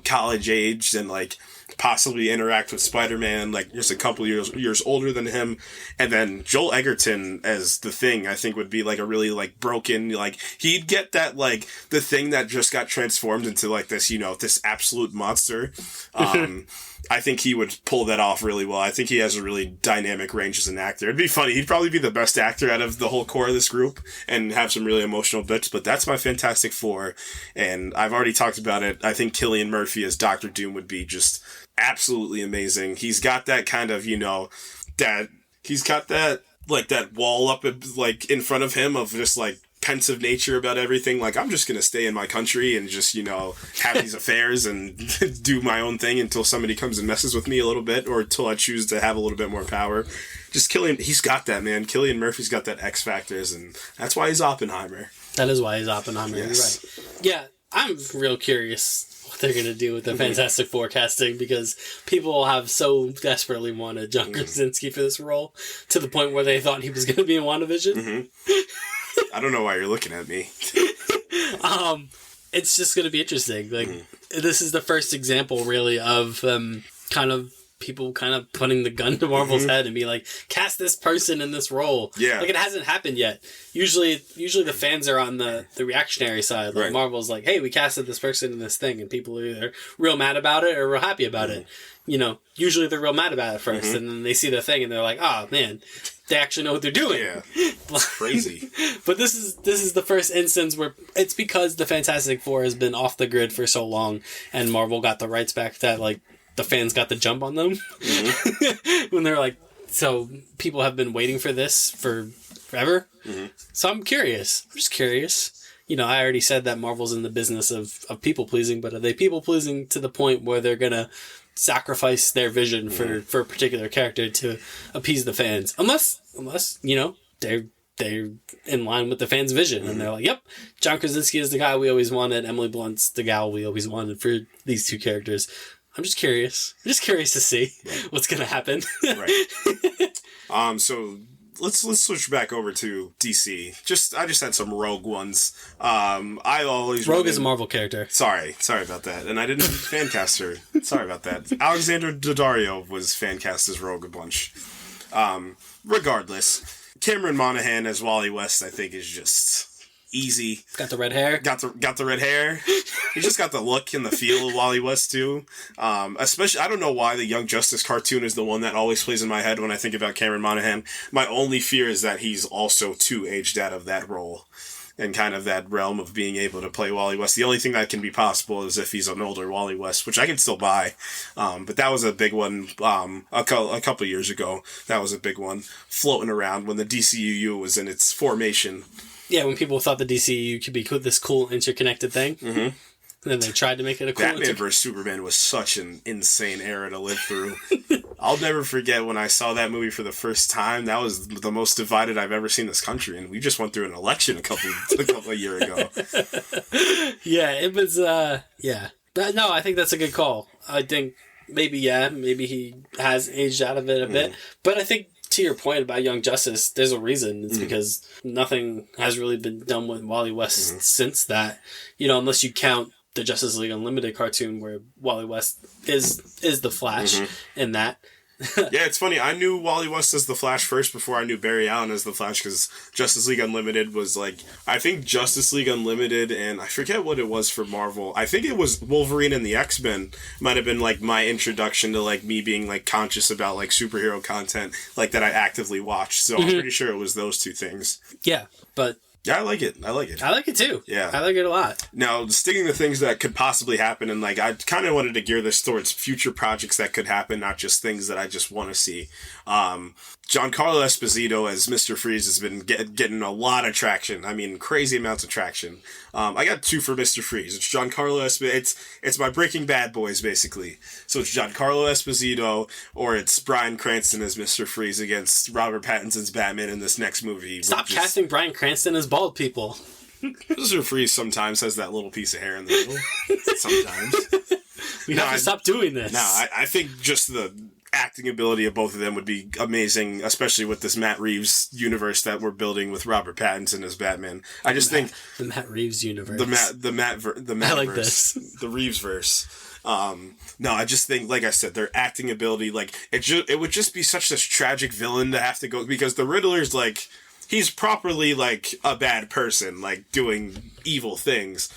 college aged and like possibly interact with Spider-Man, like just a couple years older than him. And then Joel Egerton as the Thing, I think would be like a really like broken, like he'd get that like the Thing that just got transformed into like this, this absolute monster. I think he would pull that off really well. I think he has a really dynamic range as an actor. It'd be funny. He'd probably be the best actor out of the whole core of this group and have some really emotional bits, but that's my Fantastic Four. And I've already talked about it. I think Cillian Murphy as Doctor Doom would be just absolutely amazing. He's got that kind of, he's got that, like that wall up like in front of him of just like pensive nature about everything. Like, I'm just going to stay in my country and just, have these affairs and do my own thing until somebody comes and messes with me a little bit or until I choose to have a little bit more power. Just he's got that, man. Cillian Murphy's got that X factors, and that's why he's Oppenheimer. That is why he's Oppenheimer. Yes. You're right. Yeah, I'm real curious what they're going to do with the Fantastic Four casting, because people have so desperately wanted John Krasinski for this role to the point where they thought he was going to be in WandaVision. I don't know why you're looking at me. It's just going to be interesting. Like, this is the first example, really, of kind of people kind of putting the gun to Marvel's head and be like, cast this person in this role. Yeah. Like, it hasn't happened yet. Usually the fans are on the reactionary side. Like, Marvel's like, hey, we casted this person in this thing, and people are either real mad about it or real happy about it. Usually they're real mad about it first, and then they see the thing and they're like, oh, man, they actually know what they're doing. Yeah. It's crazy. But this is the first instance where it's because the Fantastic Four has been off the grid for so long, and Marvel got the rights back that, like, the fans got the jump on them. When they're like, so people have been waiting for this for forever. So I'm curious. I'm just curious. I already said that Marvel's in the business of people pleasing, but are they people pleasing to the point where they're going to sacrifice their vision for a particular character to appease the fans? Unless they're in line with the fans' vision, and they're like, yep, John Krasinski is the guy we always wanted, Emily Blunt's the gal we always wanted for these two characters. I'm just curious. I'm just curious to see what's going to happen. So let's switch back over to DC. I just had some rogue ones. Rogue is a Marvel character. Sorry about that. And I didn't fan cast her. Sorry about that. Alexander Daddario was fan cast as Rogue a bunch. Regardless, Cameron Monaghan as Wally West, I think, is just easy. Got the red hair. Got the red hair. He just got the look and the feel of Wally West too. Especially, I don't know why the Young Justice cartoon is the one that always plays in my head when I think about Cameron Monaghan. My only fear is that he's also too aged out of that role and kind of that realm of being able to play Wally West. The only thing that can be possible is if he's an older Wally West, which I can still buy. But that was a big one a couple years ago. That was a big one floating around when the DCUU was in its formation. Yeah, when people thought the DCU could be this cool interconnected thing. And then they tried to make it a cool... Batman vs. Superman was such an insane era to live through. I'll never forget when I saw that movie for the first time. That was the most divided I've ever seen this country, and we just went through an election a couple of years ago. Yeah, it was... No, I think that's a good call. I think maybe he has aged out of it a bit, but I think to your point about Young Justice, there's a reason. It's because nothing has really been done with Wally West since that. Unless you count the Justice League Unlimited cartoon where Wally West is the Flash in that. Yeah, it's funny. I knew Wally West as the Flash first before I knew Barry Allen as the Flash, because Justice League Unlimited was I think Justice League Unlimited, and I forget what it was for Marvel. I think it was Wolverine and the X-Men might have been my introduction to me being conscious about superhero content that I actively watched. So I'm pretty sure it was those two things. Yeah, but... Yeah, I like it. I like it too. Yeah. I like it a lot. Now, sticking to things that could possibly happen, and I kind of wanted to gear this towards future projects that could happen, not just things that I just want to see. Giancarlo Esposito as Mr. Freeze has been getting a lot of traction. I mean, crazy amounts of traction. I got two for Mr. Freeze. It's Giancarlo Esposito. It's my Breaking Bad boys, basically. So it's Giancarlo Esposito, or it's Bryan Cranston as Mr. Freeze against Robert Pattinson's Batman in this next movie. Stop casting Bryan Cranston as bald people. Mr. Freeze sometimes has that little piece of hair in the middle. Sometimes. We have to stop doing this. No, I think just the acting ability of both of them would be amazing, especially with this Matt Reeves universe that we're building with Robert Pattinson as Batman. I just think the Matt Reeves universe, the Matt I like verse, this. the Reeves verse. No, I just think, like I said, their acting ability, like it would just be such this tragic villain to have to go, because the Riddler's like, he's properly like a bad person, like doing evil things,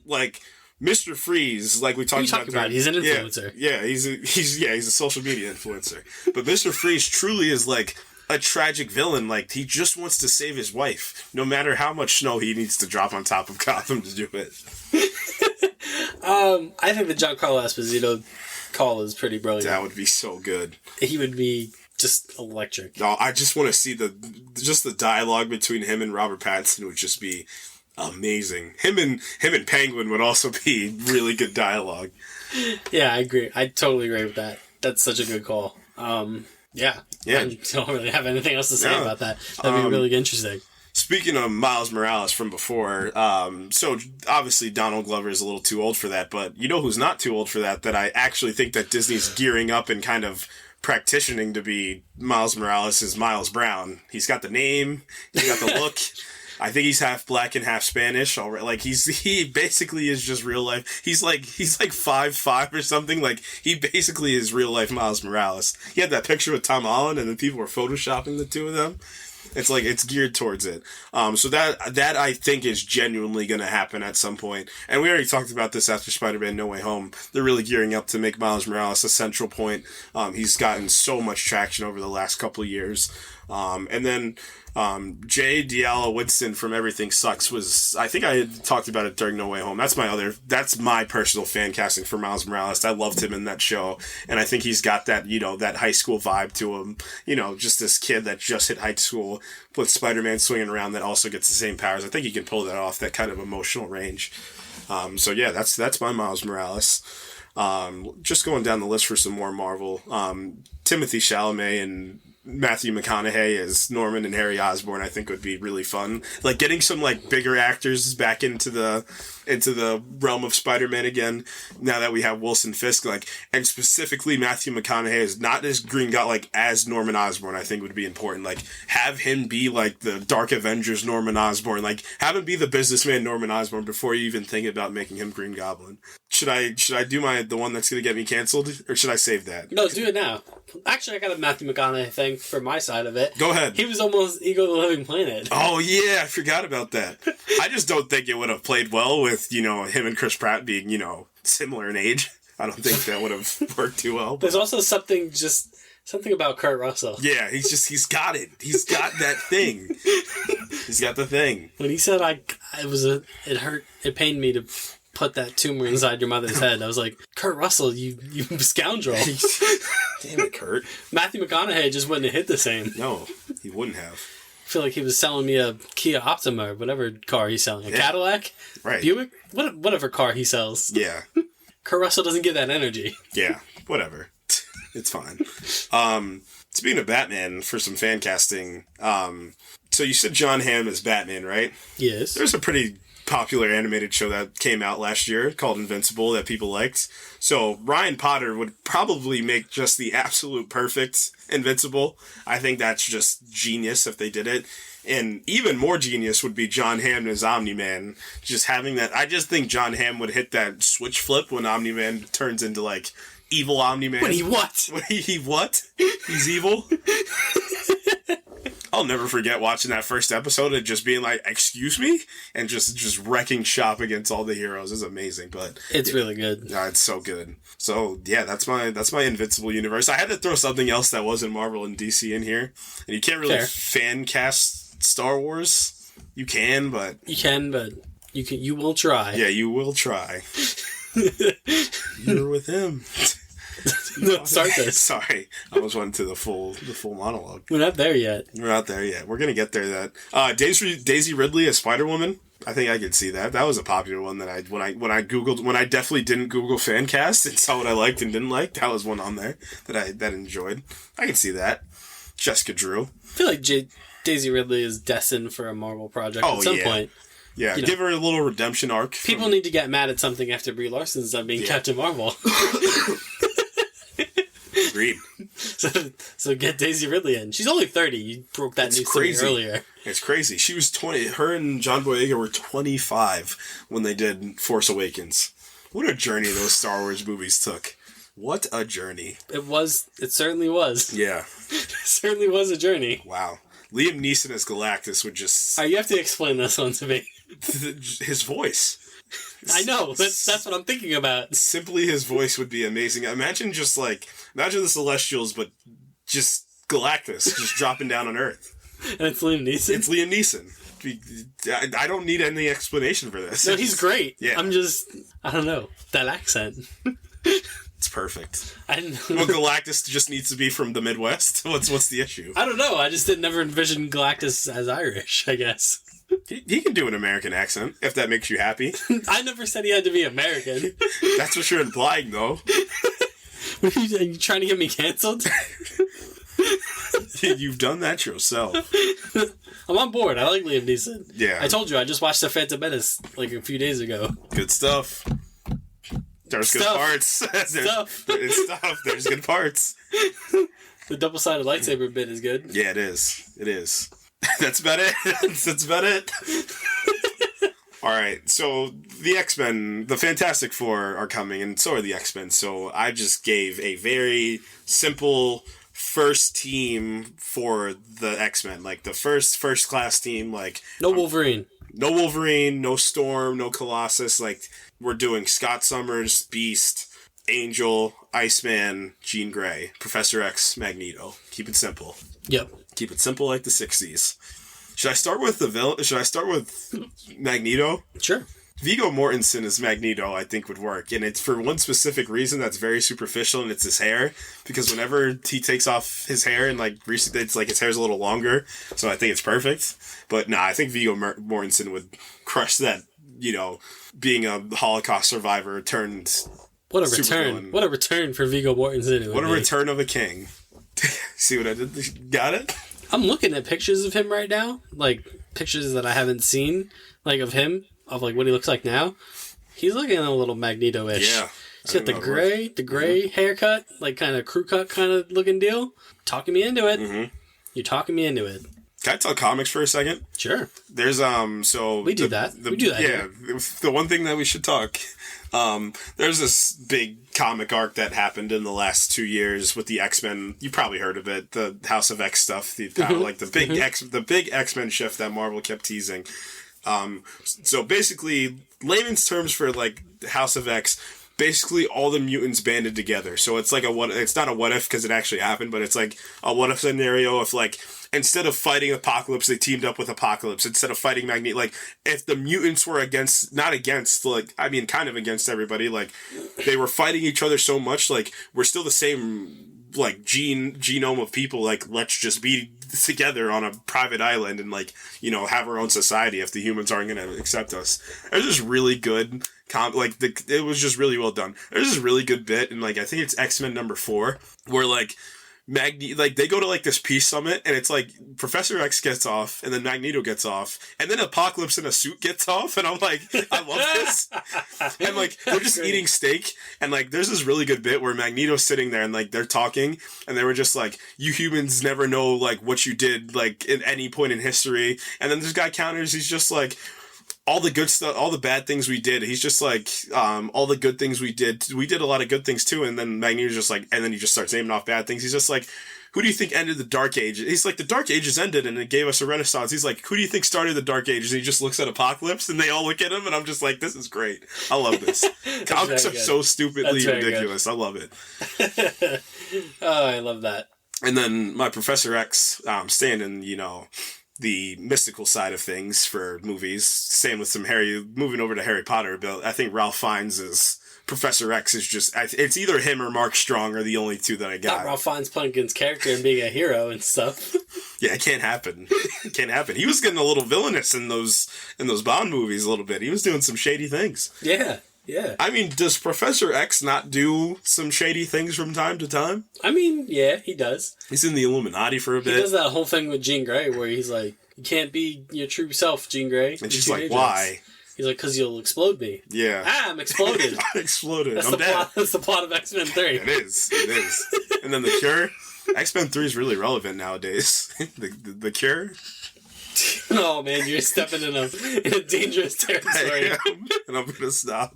like. Mr. Freeze, like we talked about, he's an influencer. Yeah, he's a social media influencer. But Mr. Freeze truly is like a tragic villain. Like, he just wants to save his wife, no matter how much snow he needs to drop on top of Gotham to do it. I think the Giancarlo Esposito call is pretty brilliant. That would be so good. He would be just electric. No, I just want to see the dialogue between him and Robert Pattinson would just be amazing. Him and Penguin would also be really good dialogue. Yeah, I agree. I totally agree with that. That's such a good call. Yeah. I don't really have anything else to say about that. That'd be really interesting. Speaking of Miles Morales from before, so obviously Donald Glover is a little too old for that, but you know who's not too old for that I actually think that Disney's gearing up and kind of practicing to be Miles Morales is Miles Brown. He's got the name, he's got the look. I think he's half black and half Spanish already. Like, he basically is just real life. He's like 5'5" or something. Like, he basically is real life Miles Morales. He had that picture with Tom Holland, and then people were photoshopping the two of them. It's like, it's geared towards it. So that I think is genuinely going to happen at some point. And we already talked about this after Spider-Man No Way Home. They're really gearing up to make Miles Morales a central point. He's gotten so much traction over the last couple of years. And then Jay Diallo Winston from Everything Sucks was, I think I had talked about it during No Way Home. That's my personal fan casting for Miles Morales. I loved him in that show, and I think he's got that, that high school vibe to him, just this kid that just hit high school with Spider-Man swinging around that also gets the same powers. I think he can pull that off, that kind of emotional range. So yeah, that's my Miles Morales. Just going down the list for some more Marvel, Timothée Chalamet and Matthew McConaughey as Norman and Harry Osborn, I think would be really fun. Like, getting some like bigger actors back into the realm of Spider-Man again, now that we have Wilson Fisk, like, and specifically Matthew McConaughey is not as Green Goblin, like as Norman Osborn, I think would be important. Like, have him be like the Dark Avengers Norman Osborn, like have him be the businessman Norman Osborn before you even think about making him Green Goblin. Should I do the one that's gonna get me canceled, or should I save that? No, do it now. Actually, I got a Matthew McConaughey thing for my side of it. Go ahead. He was almost Ego the Living Planet. Oh yeah, I forgot about that. I just don't think it would have played well with, him and Chris Pratt being, similar in age. I don't think that would have worked too well. There's also something about Kurt Russell. Yeah, he's got it. He's got that thing. He's got the thing. When he said it hurt, it pained me to put that tumor inside your mother's head. I was like, Kurt Russell, you scoundrel. Damn it, Kurt. Matthew McConaughey just wouldn't have hit the same. No, he wouldn't have. I feel like he was selling me a Kia Optima or whatever car he's selling. A Cadillac? Right. Buick? Whatever car he sells. Yeah. Kurt Russell doesn't get that energy. Yeah, whatever. It's fine. Speaking of Batman, for some fan casting, so you said John Hamm is Batman, right? Yes. There's a pretty popular animated show that came out last year called Invincible that people liked. So Ryan Potter would probably make just the absolute perfect Invincible. I think that's just genius if they did it. And even more genius would be John Hamm as Omni-Man. Just having that, I just think John Hamm would hit that switch flip when Omni-Man turns into like evil Omni-Man. When he what? When he what? He's evil? I'll never forget watching that first episode and just being like, excuse me? And just wrecking shop against all the heroes is amazing. But it's really good. Yeah, it's so good. So yeah, that's my Invincible universe. I had to throw something else that wasn't Marvel and DC in here. And you can't really fan cast Star Wars. You can, but you will try. Yeah, you will try. You're with him. No, start this. Sorry, I was went to the full monologue. We're not there yet. We're gonna get there. That Daisy Ridley as Spider-Woman. I think I could see that. That was a popular one that when I definitely didn't Google fan cast and saw what I liked and didn't like. That was one on there that I enjoyed. I can see that. Jessica Drew. I feel like Daisy Ridley is destined for a Marvel project at some point. Yeah, give her a little redemption arc. People need to get mad at something after Brie Larson's done being Captain Marvel. Agreed. So get Daisy Ridley in. She's only 30. You broke that news to me earlier. It's crazy. She was 20. Her and John Boyega were 25 when they did Force Awakens. What a journey those Star Wars movies took. What a journey. It certainly was. Yeah. It certainly was a journey. Wow. Liam Neeson as Galactus would just... You have to explain this one to me. His voice. I know. That's what I'm thinking about. Simply his voice would be amazing. Imagine the Celestials, but just Galactus just dropping down on Earth. And it's Liam Neeson? It's Liam Neeson. I don't need any explanation for this. No, he's great. Yeah. I don't know. That accent. It's perfect. I didn't know. Well, Galactus just needs to be from the Midwest. What's the issue? I don't know. I just didn't never envision Galactus as Irish, I guess. He can do an American accent, if that makes you happy. I never said he had to be American. That's what you're implying, though. Are you trying to get me canceled? You've done that yourself. I'm on board. I like Liam Neeson. Yeah. I told you, I just watched The Phantom Menace like a few days ago. Good stuff. There's good parts. There's good parts. The double-sided lightsaber bit is good. Yeah, it is. That's about it. All right, so the X-Men, the Fantastic Four are coming, and so are the X-Men. So I just gave a very simple first team for the X-Men, like the first class team, like no Wolverine, no Storm, no Colossus. Like we're doing Scott Summers, Beast, Angel, Iceman, Jean Grey, Professor X, Magneto. Keep it simple. Yep. Keep it simple like the 60s. Should I start with the villain? Should I start with Magneto? Sure. Viggo Mortensen as Magneto, I think, would work. And it's for one specific reason that's very superficial, and it's his hair. Because whenever he takes off his hair, and it's like his hair's a little longer, so I think it's perfect. But nah, I think Viggo Mortensen would crush that, being a Holocaust survivor turned... What a return. Villain. What a return for Viggo Mortensen. What a return of a king. See what I did? Got it? I'm looking at pictures of him right now, like pictures that I haven't seen, like of him, of like what he looks like now. He's looking a little Magneto-ish. Yeah. He's got the gray haircut, like kind of crew cut kind of looking deal. Talking me into it. Mm-hmm. You're talking me into it. Can I talk comics for a second? Sure. There's we do that. We do that. Yeah. The one thing that we should talk. There's this big comic arc that happened in the last 2 years with the X-Men. You probably heard of it, the House of X stuff, the big X-Men shift that Marvel kept teasing. So basically, layman's terms for like House of X, basically all the mutants banded together. So it's like it's not a what if because it actually happened, but it's like a what if scenario if like instead of fighting Apocalypse, they teamed up with Apocalypse. Instead of fighting Magneto, like if the mutants were kind of against everybody, like they were fighting each other so much, like we're still the same like genome of people, like let's just be together on a private island and like have our own society if the humans aren't going to accept us. There's this really good it was just really well done. There's this really good bit and like I think it's X-Men number 4 where like they go to like this peace summit and it's like Professor X gets off and then Magneto gets off and then Apocalypse in a suit gets off and I'm like, I love this. And like they're just eating steak and like there's this really good bit where Magneto's sitting there and like they're talking and they were just like, you humans never know like what you did like in any point in history. And then this guy counters, he's just like, all the good stuff, all the bad things we did. He's just like, all the good things we did a lot of good things too. And then Magneto's just like, and then he just starts naming off bad things. He's just like, who do you think ended the Dark Ages? He's like, the Dark Ages ended and it gave us a renaissance. He's like, who do you think started the Dark Ages? And he just looks at Apocalypse and they all look at him and I'm just like, this is great. I love this. Comics are so stupidly ridiculous. Good. I love it. Oh, I love that. And then my Professor X, staying in, the mystical side of things for movies. Same with moving over to Harry Potter a bit. I think Ralph Fiennes' Professor X is just, it's either him or Mark Strong are the only two that I got. Not Ralph Fiennes playing against character and being a hero and stuff. Yeah, it can't happen. It can't happen. He was getting a little villainous in those Bond movies a little bit. He was doing some shady things. Yeah. Yeah. I mean, does Professor X not do some shady things from time to time? I mean, yeah, he does. He's in the Illuminati for a bit. He does that whole thing with Jean Grey where he's like, you can't be your true self, Jean Grey. And she's like, why? He's like, because you'll explode me. Yeah. I'm exploded. I'm exploded. That's the plot of X-Men 3. It is. And then the Cure. X-Men 3 is really relevant nowadays. The Cure. Oh man, you're stepping in a dangerous territory. I am, and I'm gonna stop.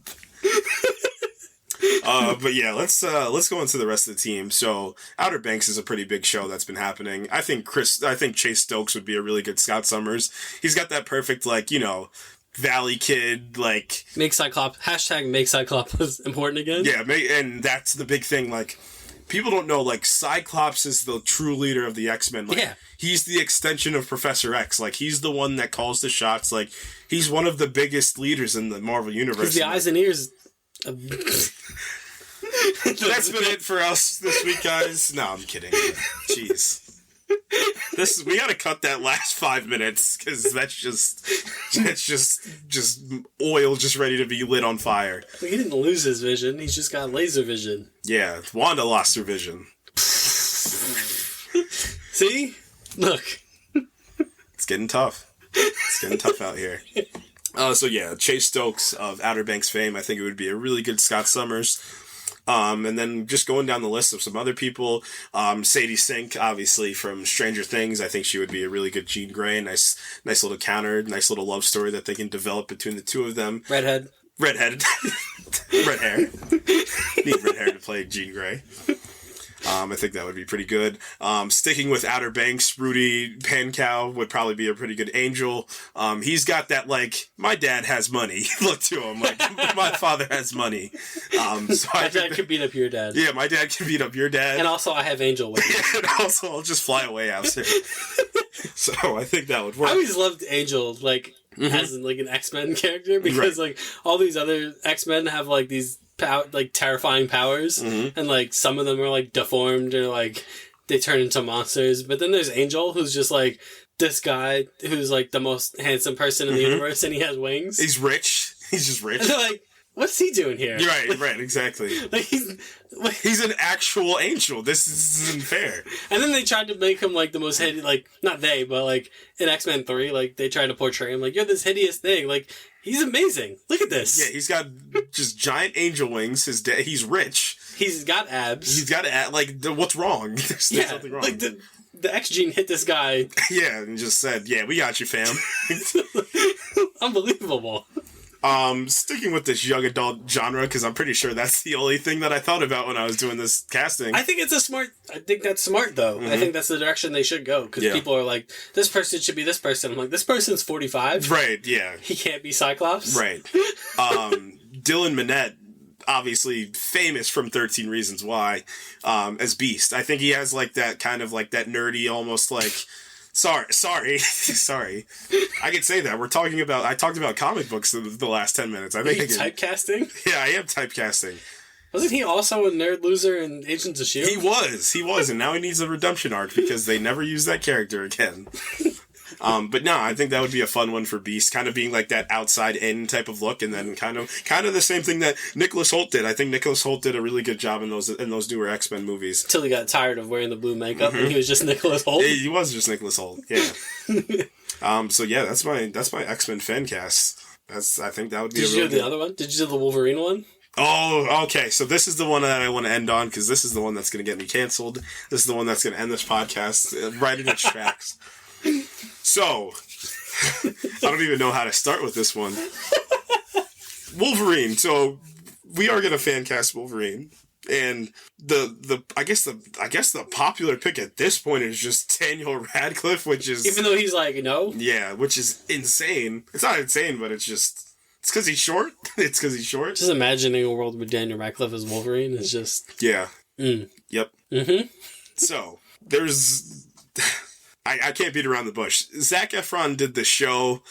But yeah, let's go into the rest of the team. So Outer Banks is a pretty big show that's been happening. I think Chase Stokes would be a really good Scott Summers. He's got that perfect, like, you know, Valley kid, like... Make Cyclops important again? Yeah, and that's the big thing, like... People don't know, like, Cyclops is the true leader of the X-Men. Like, yeah. He's the extension of Professor X. Like, he's the one that calls the shots. Like, he's one of the biggest leaders in the Marvel Universe. He's the eyes and ears. That's been it for us this week, guys. No, I'm kidding. Jeez. We gotta cut that last 5 minutes, because that's just oil just ready to be lit on fire. He didn't lose his vision, he's just got laser vision. Yeah, Wanda lost her vision. See? Look. It's getting tough. It's getting tough out here. So yeah, Chase Stokes of Outer Banks fame, I think it would be a really good Scott Summers. And then just going down the list of some other people, Sadie Sink, obviously from Stranger Things. I think she would be a really good Jean Grey. Nice little counter, nice little love story that they can develop between the two of them. Redhead. Red hair. Need red hair to play Jean Grey. I think that would be pretty good. Sticking with Outer Banks, Rudy Pankow would probably be a pretty good Angel. He's got that, like, my dad has money look to him. Like, my father has money. So my dad could beat up your dad. Yeah, my dad can beat up your dad. And also I have Angel wings. And also I'll just fly away after. So I think that would work. I always loved Angel, like, as like an X-Men character, because like all these other X-Men have like these terrifying powers, and like some of them are like deformed or like they turn into monsters. But then there's Angel, who's just like this guy who's like the most handsome person in the universe, and he has wings. He's rich. He's just rich. And they're like, what's he doing here? You're right, right, exactly. Like he's an actual angel. This isn't fair. And then they tried to make him like the most hideous, like, not they, but like in X-Men 3, like they tried to portray him like, you're this hideous thing. Like, he's amazing. Look at this. Yeah, he's got just giant angel wings. He's rich. He's got abs. He's got like, what's wrong? There's something wrong. Like the X gene hit this guy. Yeah, and just said, yeah, we got you, fam. Unbelievable. Sticking with this young adult genre, because I'm pretty sure that's the only thing that I thought about when I was doing this casting. I think that's smart, though. I think that's the direction they should go, because people are like, this person should be this person. I'm like, this person's 45. Right, yeah. He can't be Cyclops. Right. Dylan Minnette, obviously famous from 13 Reasons Why, as Beast. I think he has like that kind of like that nerdy, almost like... Sorry. I could say that. I talked about comic books in the last 10 minutes. I think typecasting? Yeah, I am typecasting. Wasn't he also a nerd loser in Agents of S.H.I.E.L.D.? He was, and now he needs a redemption arc because they never used that character again. But no, I think that would be a fun one for Beast, kind of being like that outside in type of look, and then kind of the same thing that Nicholas Hoult did. I think Nicholas Hoult did a really good job in those newer X-Men movies. Until he got tired of wearing the blue makeup, and he was just Nicholas Hoult. Yeah, he was just Nicholas Hoult. Yeah. So yeah, that's my X-Men fan cast. I think that would be. Did you do the other one? Did you do the Wolverine one? Oh, okay. So this is the one that I want to end on, because this is the one that's going to get me canceled. This is the one that's going to end this podcast right in its tracks. So, I don't even know how to start with this one. Wolverine. So, we are going to fan cast Wolverine, and I guess the popular pick at this point is just Daniel Radcliffe, which is, even though he's like, no, yeah, which is insane. It's not insane, but it's because he's short. It's because he's short. Just imagining a world where Daniel Radcliffe is Wolverine is just... Yeah. Yep. Mm-hmm. So, there's... I can't beat around the bush. Zac Efron did the show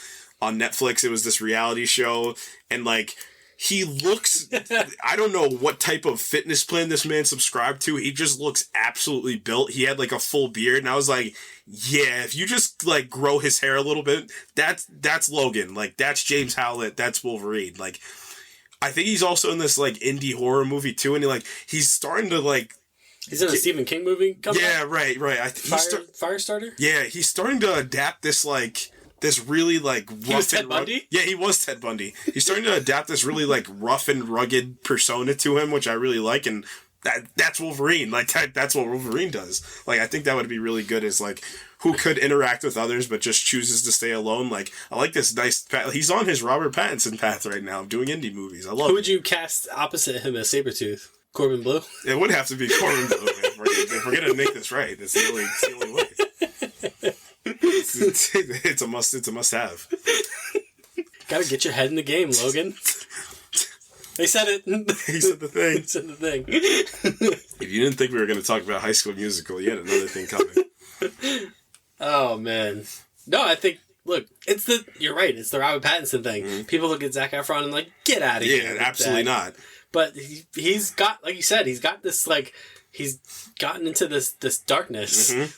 on Netflix. It was this reality show. And, like, he looks... I don't know what type of fitness plan this man subscribed to. He just looks absolutely built. He had, like, a full beard. And I was like, yeah, if you just, like, grow his hair a little bit, that's Logan. Like, that's James Howlett. That's Wolverine. Like, I think he's also in this, like, indie horror movie, too. And, he's starting to, like... He's in a Stephen King movie coming Yeah, up? right. Firestarter? Yeah, he's starting to adapt this, like, this really, like, rough he was Ted Bundy? Yeah, he was Ted Bundy. He's starting to adapt this really, like, rough and rugged persona to him, which I really like, and that's Wolverine. Like that's what Wolverine does. Like I think that would be really good as like who could interact with others but just chooses to stay alone. Like I like this nice. He's on his Robert Pattinson path right now, doing indie movies. I love. Who would you cast opposite him as Sabretooth? Corbin Blue? It would have to be Corbin Blue. If we're gonna make this right, it's the only way. It's a must have. Gotta get your head in the game, Logan. They said it. He said the thing. He said the thing. If you didn't think we were going to talk about High School Musical, you had another thing coming. Oh, man. No, I think, look, you're right, it's the Robert Pattinson thing. Mm-hmm. People look at Zac Efron and like, get out of here. Yeah, absolutely not. But he's got, like you said, he's got this, like, he's gotten into this darkness in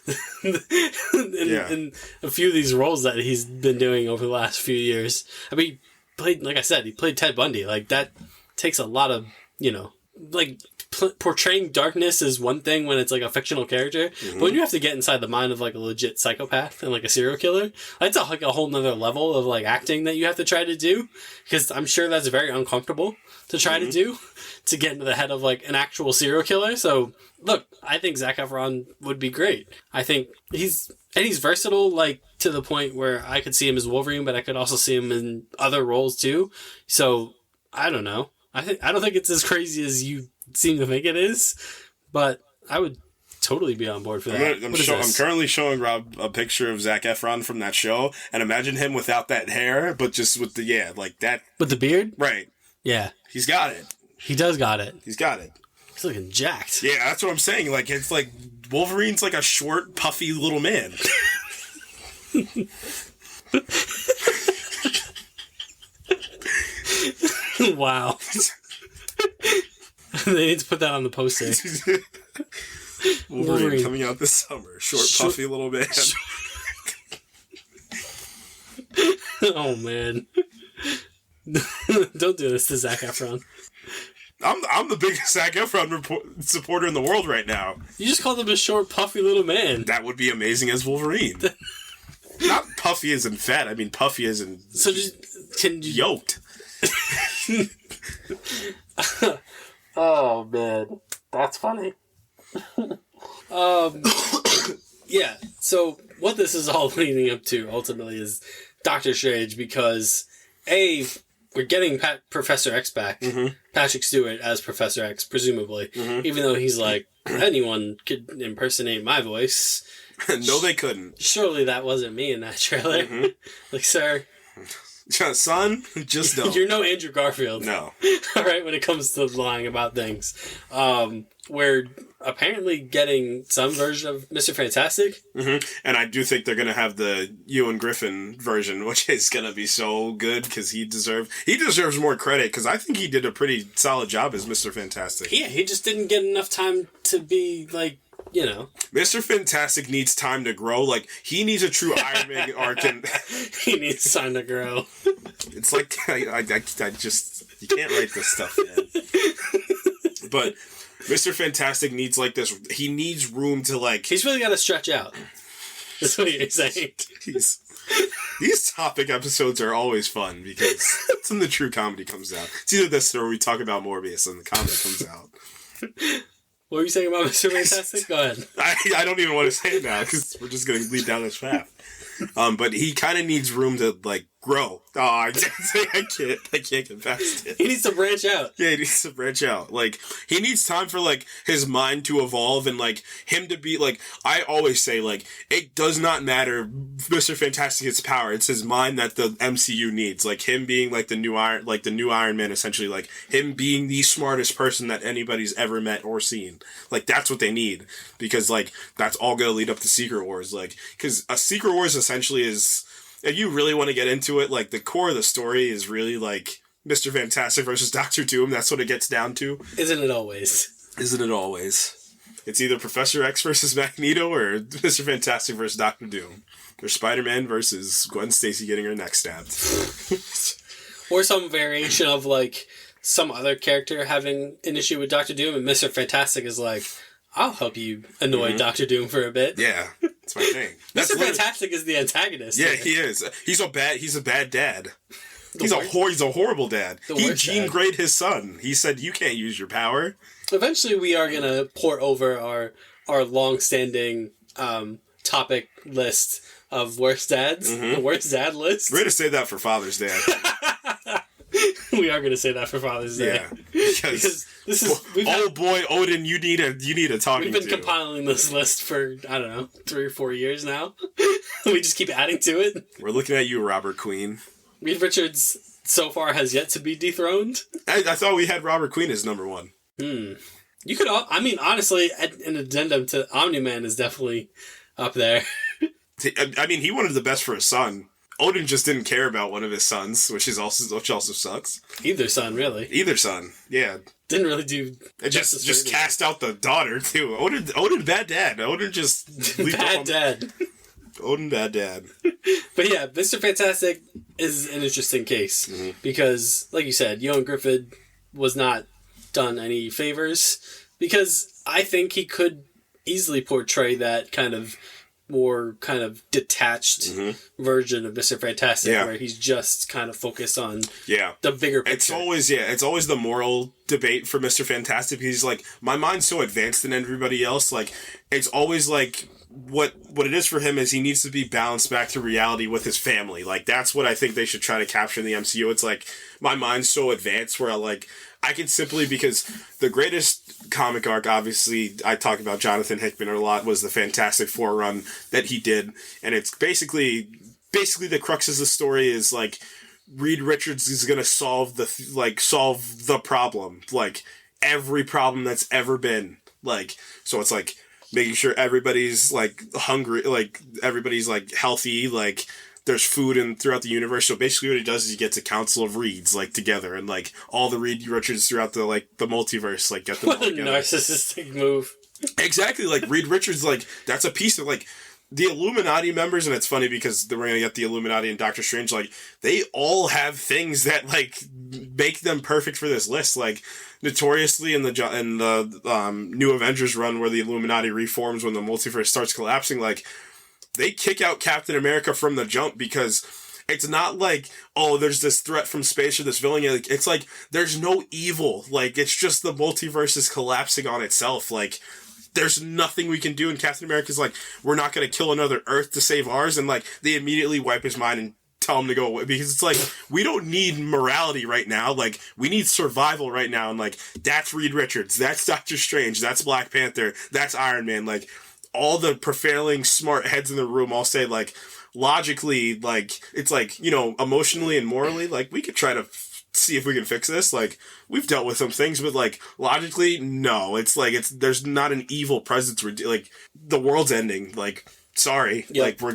a few of these roles that he's been doing over the last few years. I mean, like I said, he played Ted Bundy. Like, that takes a lot of, like, portraying darkness is one thing when it's, like, a fictional character. Mm-hmm. But when you have to get inside the mind of, like, a legit psychopath and, like, a serial killer, that's like a whole nother level of, like, acting that you have to try to do. Because I'm sure that's very uncomfortable to try to do, to get into the head of, like, an actual serial killer. So, look, I think Zac Efron would be great. I think he's versatile, like, to the point where I could see him as Wolverine, but I could also see him in other roles, too. So, I don't know. I don't think it's as crazy as you seem to think it is, but I would totally be on board for that. I'm currently showing Rob a picture of Zac Efron from that show, and imagine him without that hair, but just with like that. With the beard? Right. Yeah. He's got it. He does got it. He's got it. He's looking jacked. Yeah, that's what I'm saying. Like, it's like Wolverine's like a short, puffy little man. Wow. They need to put that on the poster. Wolverine coming out this summer. Short, puffy little man. Oh, man. Don't do this to Zac Efron. I'm the biggest Zac Efron supporter in the world right now. You just called him a short, puffy little man. That would be amazing as Wolverine. Not puffy as in fat. I mean puffy as in yoked. Oh, man. That's funny. Yeah, so what this is all leading up to, ultimately, is Doctor Strange, because, A, we're getting Professor X back. Mm-hmm. Patrick Stewart as Professor X, presumably. Mm-hmm. Even though he's like, anyone could impersonate my voice. No, they couldn't. Surely that wasn't me in that trailer. Mm-hmm. Like, sir... Son, just don't. You're no Andrew Garfield. No. All right, when it comes to lying about things. We're apparently getting some version of Mr. Fantastic. Mm-hmm. And I do think they're going to have the Ewan Griffin version, which is going to be so good because he deserves more credit because I think he did a pretty solid job as Mr. Fantastic. Yeah, he just didn't get enough time to be, like, Mr. Fantastic needs time to grow. Like, he needs a true Iron Man arc. And he needs time to grow. It's like, I just, you can't write this stuff, man. But Mr. Fantastic needs, like, this, he needs room to, like... He's really got to stretch out. That's what you're saying. These topic episodes are always fun because that's when the true comedy comes out. It's either this or we talk about Morbius and the comedy comes out. What were you saying about Mr. Fantastic? Go ahead. I don't even want to say it now because we're just going to lead down this path. But he kind of needs room to, like, grow. Oh, I can't get past it. He needs to branch out. Yeah, he needs to branch out. Like, he needs time for, like, his mind to evolve and, like, him to be, like, I always say, like, it does not matter Mr. Fantastic gets power. It's his mind that the MCU needs. Like, him being, like, the new Iron Man, essentially. Like, him being the smartest person that anybody's ever met or seen. Like, that's what they need. Because, like, that's all going to lead up to Secret Wars. Like, because a Secret Wars essentially is... If you really want to get into it, like, the core of the story is really, like, Mr. Fantastic versus Doctor Doom. That's what it gets down to. Isn't it always? Isn't it always? It's either Professor X versus Magneto or Mr. Fantastic versus Doctor Doom. Or Spider-Man versus Gwen Stacy getting her neck stabbed. Or some variation of, like, some other character having an issue with Doctor Doom, and Mr. Fantastic is like, I'll help you annoy Doctor Doom for a bit. Yeah, that's my thing. Mr. Fantastic is the antagonist. Yeah, he is. He's a bad dad. He's a horrible dad. He Gene Grayed his son. He said, you can't use your power. Eventually, we are gonna port over our long-standing topic list of worst dads, the worst dad list. We're gonna say that for Father's Day. We are gonna say that for Father's Day. Yeah, because this is boy, Odin, you need a talking. We've been compiling this list for, I don't know, 3 or 4 years now. We just keep adding to it. We're looking at you, Robert Queen. Reed Richards so far has yet to be dethroned. I thought we had Robert Queen as number 1. You could, I mean, honestly, an addendum to Omni-Man is definitely up there. I mean, he wanted the best for his son. Odin just didn't care about one of his sons, which also sucks. Either son, really. Either son, yeah. Didn't really do. It just cast out the daughter too. Odin, bad dad. Odin just bad dad. Odin, bad dad. But yeah, Mr. Fantastic is an interesting case because, like you said, Ewan Griffith was not done any favors because I think he could easily portray that kind of more kind of detached version of Mr. Fantastic where he's just kind of focused on the bigger picture. It's always the moral debate for Mr. Fantastic. He's like, my mind's so advanced than everybody else. Like, it's always like what it is for him is he needs to be balanced back to reality with his family. Like, that's what I think they should try to capture in the MCU. It's like, my mind's so advanced where I can simply, because the greatest comic arc, obviously, I talk about Jonathan Hickman a lot, was the Fantastic Four run that he did. And it's basically the crux of the story is, like, Reed Richards is going to solve the problem. Like, every problem that's ever been. Like, so it's, like, making sure everybody's, like, hungry, like, everybody's, like, healthy, like, there's food throughout the universe. So basically what he does is he gets a council of Reeds, like, together, and, like, all the Reed Richards throughout the multiverse, like, get them all together. What a narcissistic move. Exactly, like, Reed Richards, like, that's a piece of, like, the Illuminati members, and it's funny because we're gonna get the Illuminati and Doctor Strange, like, they all have things that, like, make them perfect for this list. Like, notoriously in the New Avengers run where the Illuminati reforms when the multiverse starts collapsing, like, they kick out Captain America from the jump because it's not like, oh, there's this threat from space or this villain. It's like, there's no evil. Like, it's just the multiverse is collapsing on itself. Like, there's nothing we can do. And Captain America's like, we're not going to kill another Earth to save ours. And, like, they immediately wipe his mind and tell him to go away. Because it's like, we don't need morality right now. Like, we need survival right now. And, like, that's Reed Richards. That's Doctor Strange. That's Black Panther. That's Iron Man. Like, all the prevailing smart heads in the room all say, like, logically, like, it's like, you know, emotionally and morally, like, we could try to see if we can fix this. Like, we've dealt with some things, but, like, logically, no. It's like, there's not an evil presence. Like, the world's ending. Like, sorry. Yep. Like, we're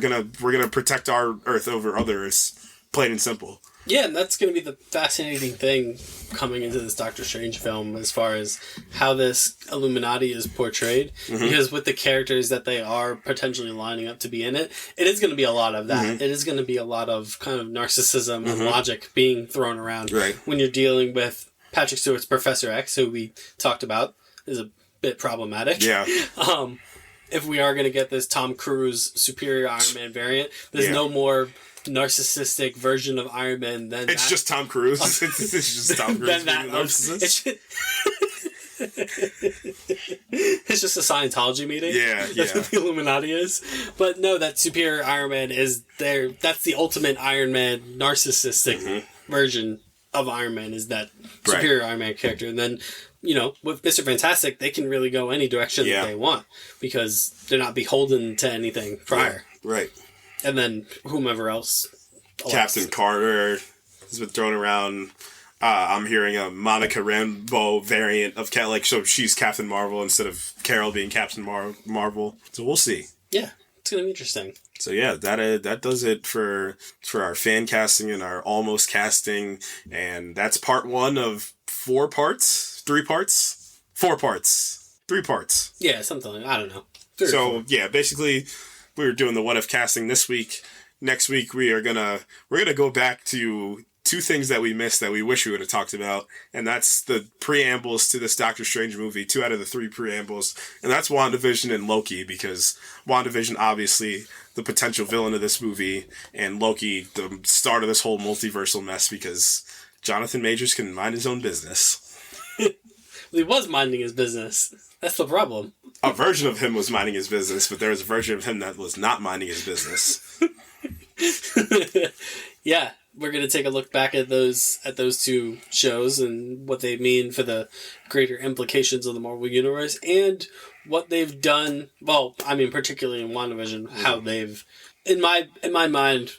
gonna protect our Earth over others. Plain and simple. Yeah, and that's going to be the fascinating thing coming into this Doctor Strange film as far as how this Illuminati is portrayed. Because with the characters that they are potentially lining up to be in it, it is going to be a lot of that. It is going to be a lot of kind of narcissism and logic being thrown around when you're dealing with Patrick Stewart's Professor X, who we talked about, is a bit problematic. Yeah. If we are going to get this Tom Cruise Superior Iron Man variant, there's no more narcissistic version of Iron Man than it's just Tom Cruise. It's just Tom Cruise being a narcissist. It's just a Scientology meeting. Yeah. That's what the Illuminati is. But no, that Superior Iron Man is there. That's the ultimate Iron Man narcissistic version of Iron Man, is that Superior Iron Man character. And then, you know, with Mr. Fantastic, they can really go any direction that they want because they're not beholden to anything prior. Right. And then whomever else. Captain Carter has been thrown around. I'm hearing a Monica Rambeau variant of so she's Captain Marvel instead of Carol being Captain Marvel. So we'll see. Yeah, it's gonna be interesting. So yeah, that does it for our fan casting and our almost casting, and that's part 1 of 4 parts, 3 parts, 4 parts, 3 parts. Yeah, something like, I don't know. So yeah, basically, we were doing the what if casting this week. Next week we're gonna go back to 2 things that we missed that we wish we would have talked about, and that's the preambles to this Doctor Strange movie. 2 out of the 3 preambles, and that's WandaVision and Loki, because WandaVision, obviously the potential villain of this movie, and Loki, the start of this whole multiversal mess, because Jonathan Majors can mind his own business. He was minding his business. That's the problem. A version of him was minding his business, but there was a version of him that was not minding his business. Yeah, we're gonna take a look back at those two shows and what they mean for the greater implications of the Marvel Universe and what they've done. Well, I mean, particularly in WandaVision, how they've, in my mind,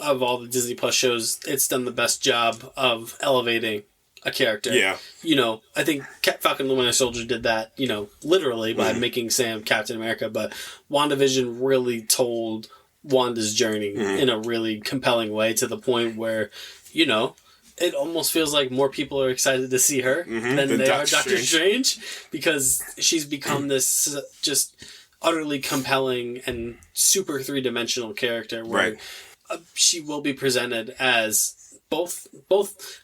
of all the Disney Plus shows, it's done the best job of elevating a character. Yeah. You know, I think Falcon and the Winter Soldier did that, you know, literally by making Sam Captain America, but WandaVision really told Wanda's journey in a really compelling way to the point where, you know, it almost feels like more people are excited to see her than they are Doctor Strange because she's become this just utterly compelling and super three-dimensional character where she will be presented as both.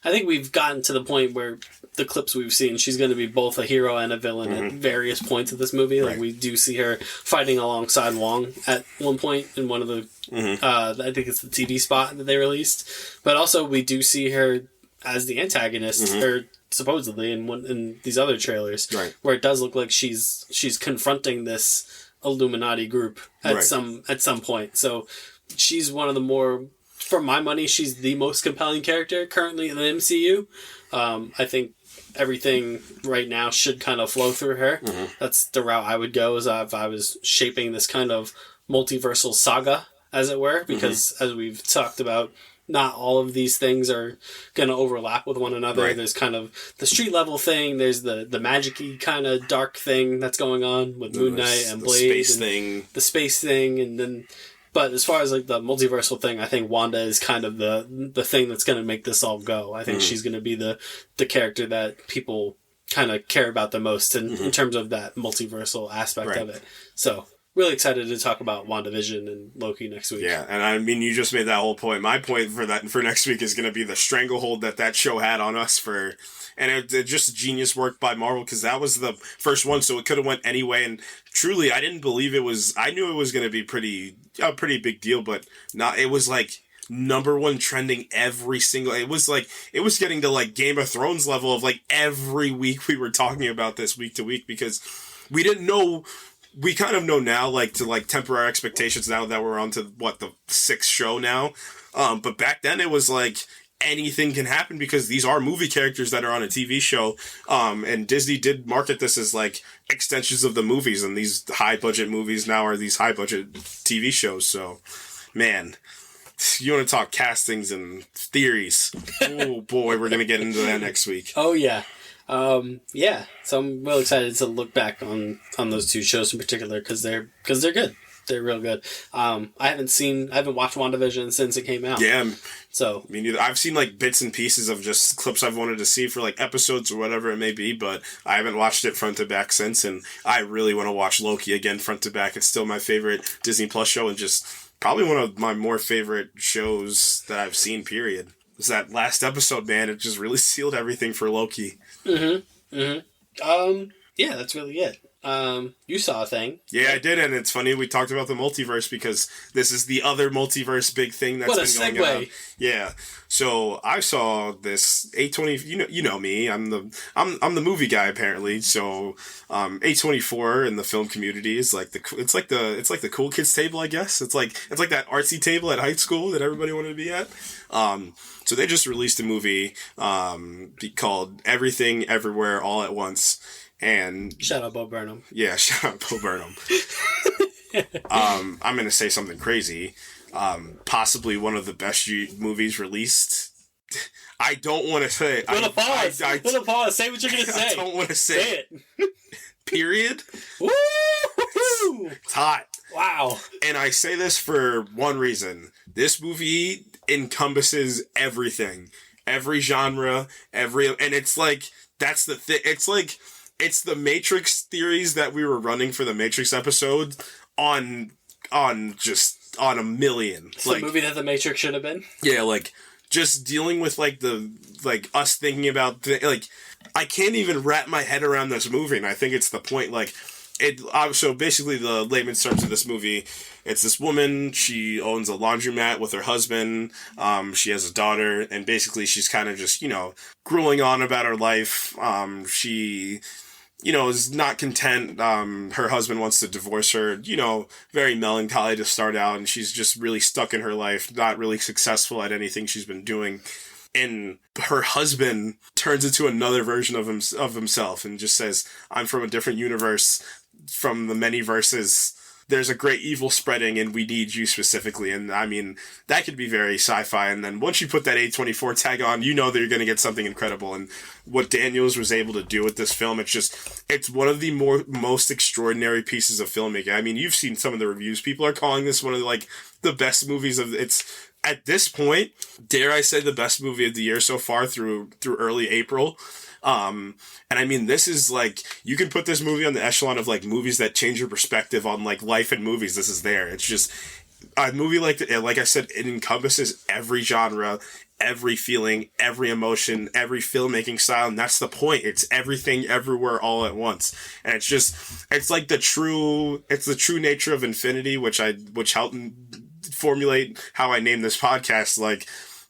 I think we've gotten to the point where the clips we've seen, she's going to be both a hero and a villain at various points of this movie. Like we do see her fighting alongside Wong at one point in one of the, I think it's the TV spot that they released. But also we do see her as the antagonist, or supposedly in these other trailers, where it does look like she's confronting this Illuminati group at some point. So she's one of the more, for my money, she's the most compelling character currently in the MCU. I think everything right now should kind of flow through her. That's the route I would go, as if I was shaping this kind of multiversal saga, as it were, because as we've talked about, not all of these things are going to overlap with one another. There's kind of the street level thing. There's the magic-y kind of dark thing that's going on with Moon Knight and Blade. The space thing. And then, but as far as like the multiversal thing, I think Wanda is kind of the thing that's going to make this all go. I think she's going to be the character that people kind of care about the most in terms of that multiversal aspect of it. So really excited to talk about WandaVision and Loki next week. Yeah, and I mean, you just made that whole point. My point for next week is going to be the stranglehold that show had on us for, and it just genius work by Marvel, because that was the first one, so it could have went any way. And truly, I didn't believe it was. I knew it was going to be a pretty big deal, but not. It was like #1 trending every single. It was getting to like Game of Thrones level of like every week we were talking about this week to week, because we didn't know. We kind of know now, like, to, like, temper our expectations now that we're on to, the 6th show now. But back then it was, like, anything can happen because these are movie characters that are on a TV show. And Disney did market this as, like, extensions of the movies. And these high-budget movies now are these high-budget TV shows. So, man, you want to talk castings and theories. Oh, boy, we're going to get into that next week. Oh, yeah. So I'm real excited to look back on those two shows in particular because they're good. They're real good. I haven't watched WandaVision since it came out. Yeah. So me neither. I've seen like bits and pieces of just clips I've wanted to see for like episodes or whatever it may be, but I haven't watched it front to back since, and I really want to watch Loki again front to back. It's still my favorite Disney Plus show and just probably one of my more favorite shows that I've seen, period. It was that last episode, man. It just really sealed everything for Loki. Yeah, that's really it. You saw a thing. Yeah, I did, and it's funny we talked about the multiverse because this is the other multiverse big thing that's been going on. Yeah. So I saw this A24. You know me. I'm the movie guy apparently. So A24 in the film community is like it's like the cool kids table, I guess. It's like that artsy table at high school that everybody wanted to be at. So they just released a movie called Everything Everywhere All at Once. And shout out Bo Burnham. Yeah, shout out Bo Burnham. I'm going to say something crazy. Possibly one of the best movies released. I don't want to say. Little pause. Say what you're going to say. I don't want to say it. Period. Woo! It's hot. Wow. And I say this for one reason. This movie encompasses everything. Every genre, and it's like, that's the thing. It's the Matrix theories that we were running for the Matrix episode on a million. It's the movie that the Matrix should have been. Yeah, like just dealing with like us thinking about I can't even wrap my head around this movie, and I think it's the point. Like So basically, the layman's terms of this movie, it's this woman. She owns a laundromat with her husband. She has a daughter, and basically, she's kind of just grueling on about her life. She is not content. Her husband wants to divorce her. Very melancholy to start out, and she's just really stuck in her life, not really successful at anything she's been doing. And her husband turns into another version of himself and just says, "I'm from a different universe, from the many verses. There's a great evil spreading, and we need you specifically." And I mean, that could be very sci-fi. And then once you put that A24 tag on, that you're going to get something incredible. And what Daniels was able to do with this film, it's one of the most extraordinary pieces of filmmaking. I mean, you've seen some of the reviews. People are calling this one of the best movies of its. At this point, dare I say, the best movie of the year so far through early April. And I mean, this is you can put this movie on the echelon of movies that change your perspective on life and movies. This is there. It's just a movie like I said, it encompasses every genre, every feeling, every emotion, every filmmaking style, and that's the point. It's everything, everywhere, all at once. And it's the true nature of infinity, which helped formulate how I named this podcast,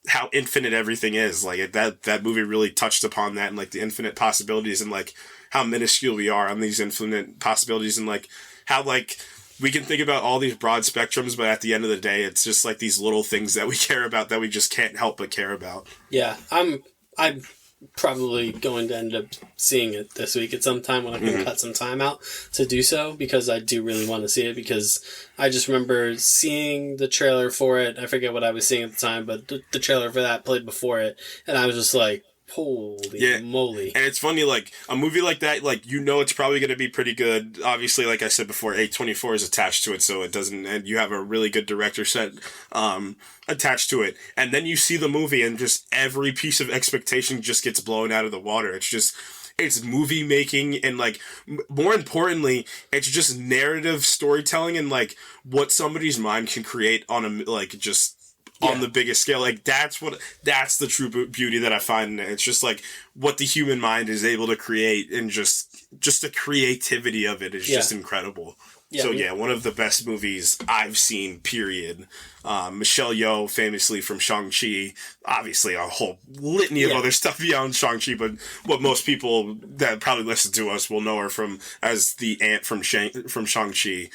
how infinite everything is. That movie really touched upon that, and the infinite possibilities, and how minuscule we are on these infinite possibilities, and how we can think about all these broad spectrums, but at the end of the day, it's just these little things that we care about that we just can't help but care about. Yeah, I'm probably going to end up seeing it this week at some time when I can cut some time out to do so, because I do really want to see it, because I just remember seeing the trailer for it. I forget what I was seeing at the time, but the trailer for that played before it, and I was just like, holy moly. And it's funny, a movie like that, it's probably going to be pretty good. Obviously, like I said before, A24 is attached to it, so it doesn't, and you have a really good director set attached to it. And then you see the movie, and just every piece of expectation just gets blown out of the water. It's movie making, and more importantly, it's just narrative storytelling, and what somebody's mind can create on on the biggest scale. That's the true beauty that I find in it. It's just what the human mind is able to create, and just the creativity of it is just incredible. Yeah, so one of the best movies I've seen, period. Michelle Yeoh, famously from Shang-Chi, obviously a whole litany of other stuff beyond Shang-Chi, but what most people that probably listen to us will know her from as the aunt from Shang-Chi,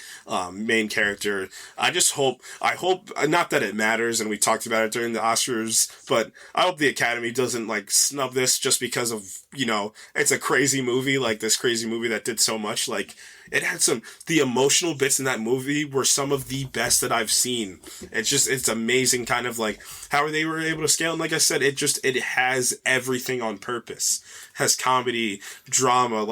main character. I hope, not that it matters, and we talked about it during the Oscars, but I hope the Academy doesn't snub this just because of, it's a crazy movie, this crazy movie that did so much. It had the emotional bits in that movie were some of the best that I've seen. It's amazing kind of how they were able to scale. And like I said, it has everything on purpose. It has comedy, drama,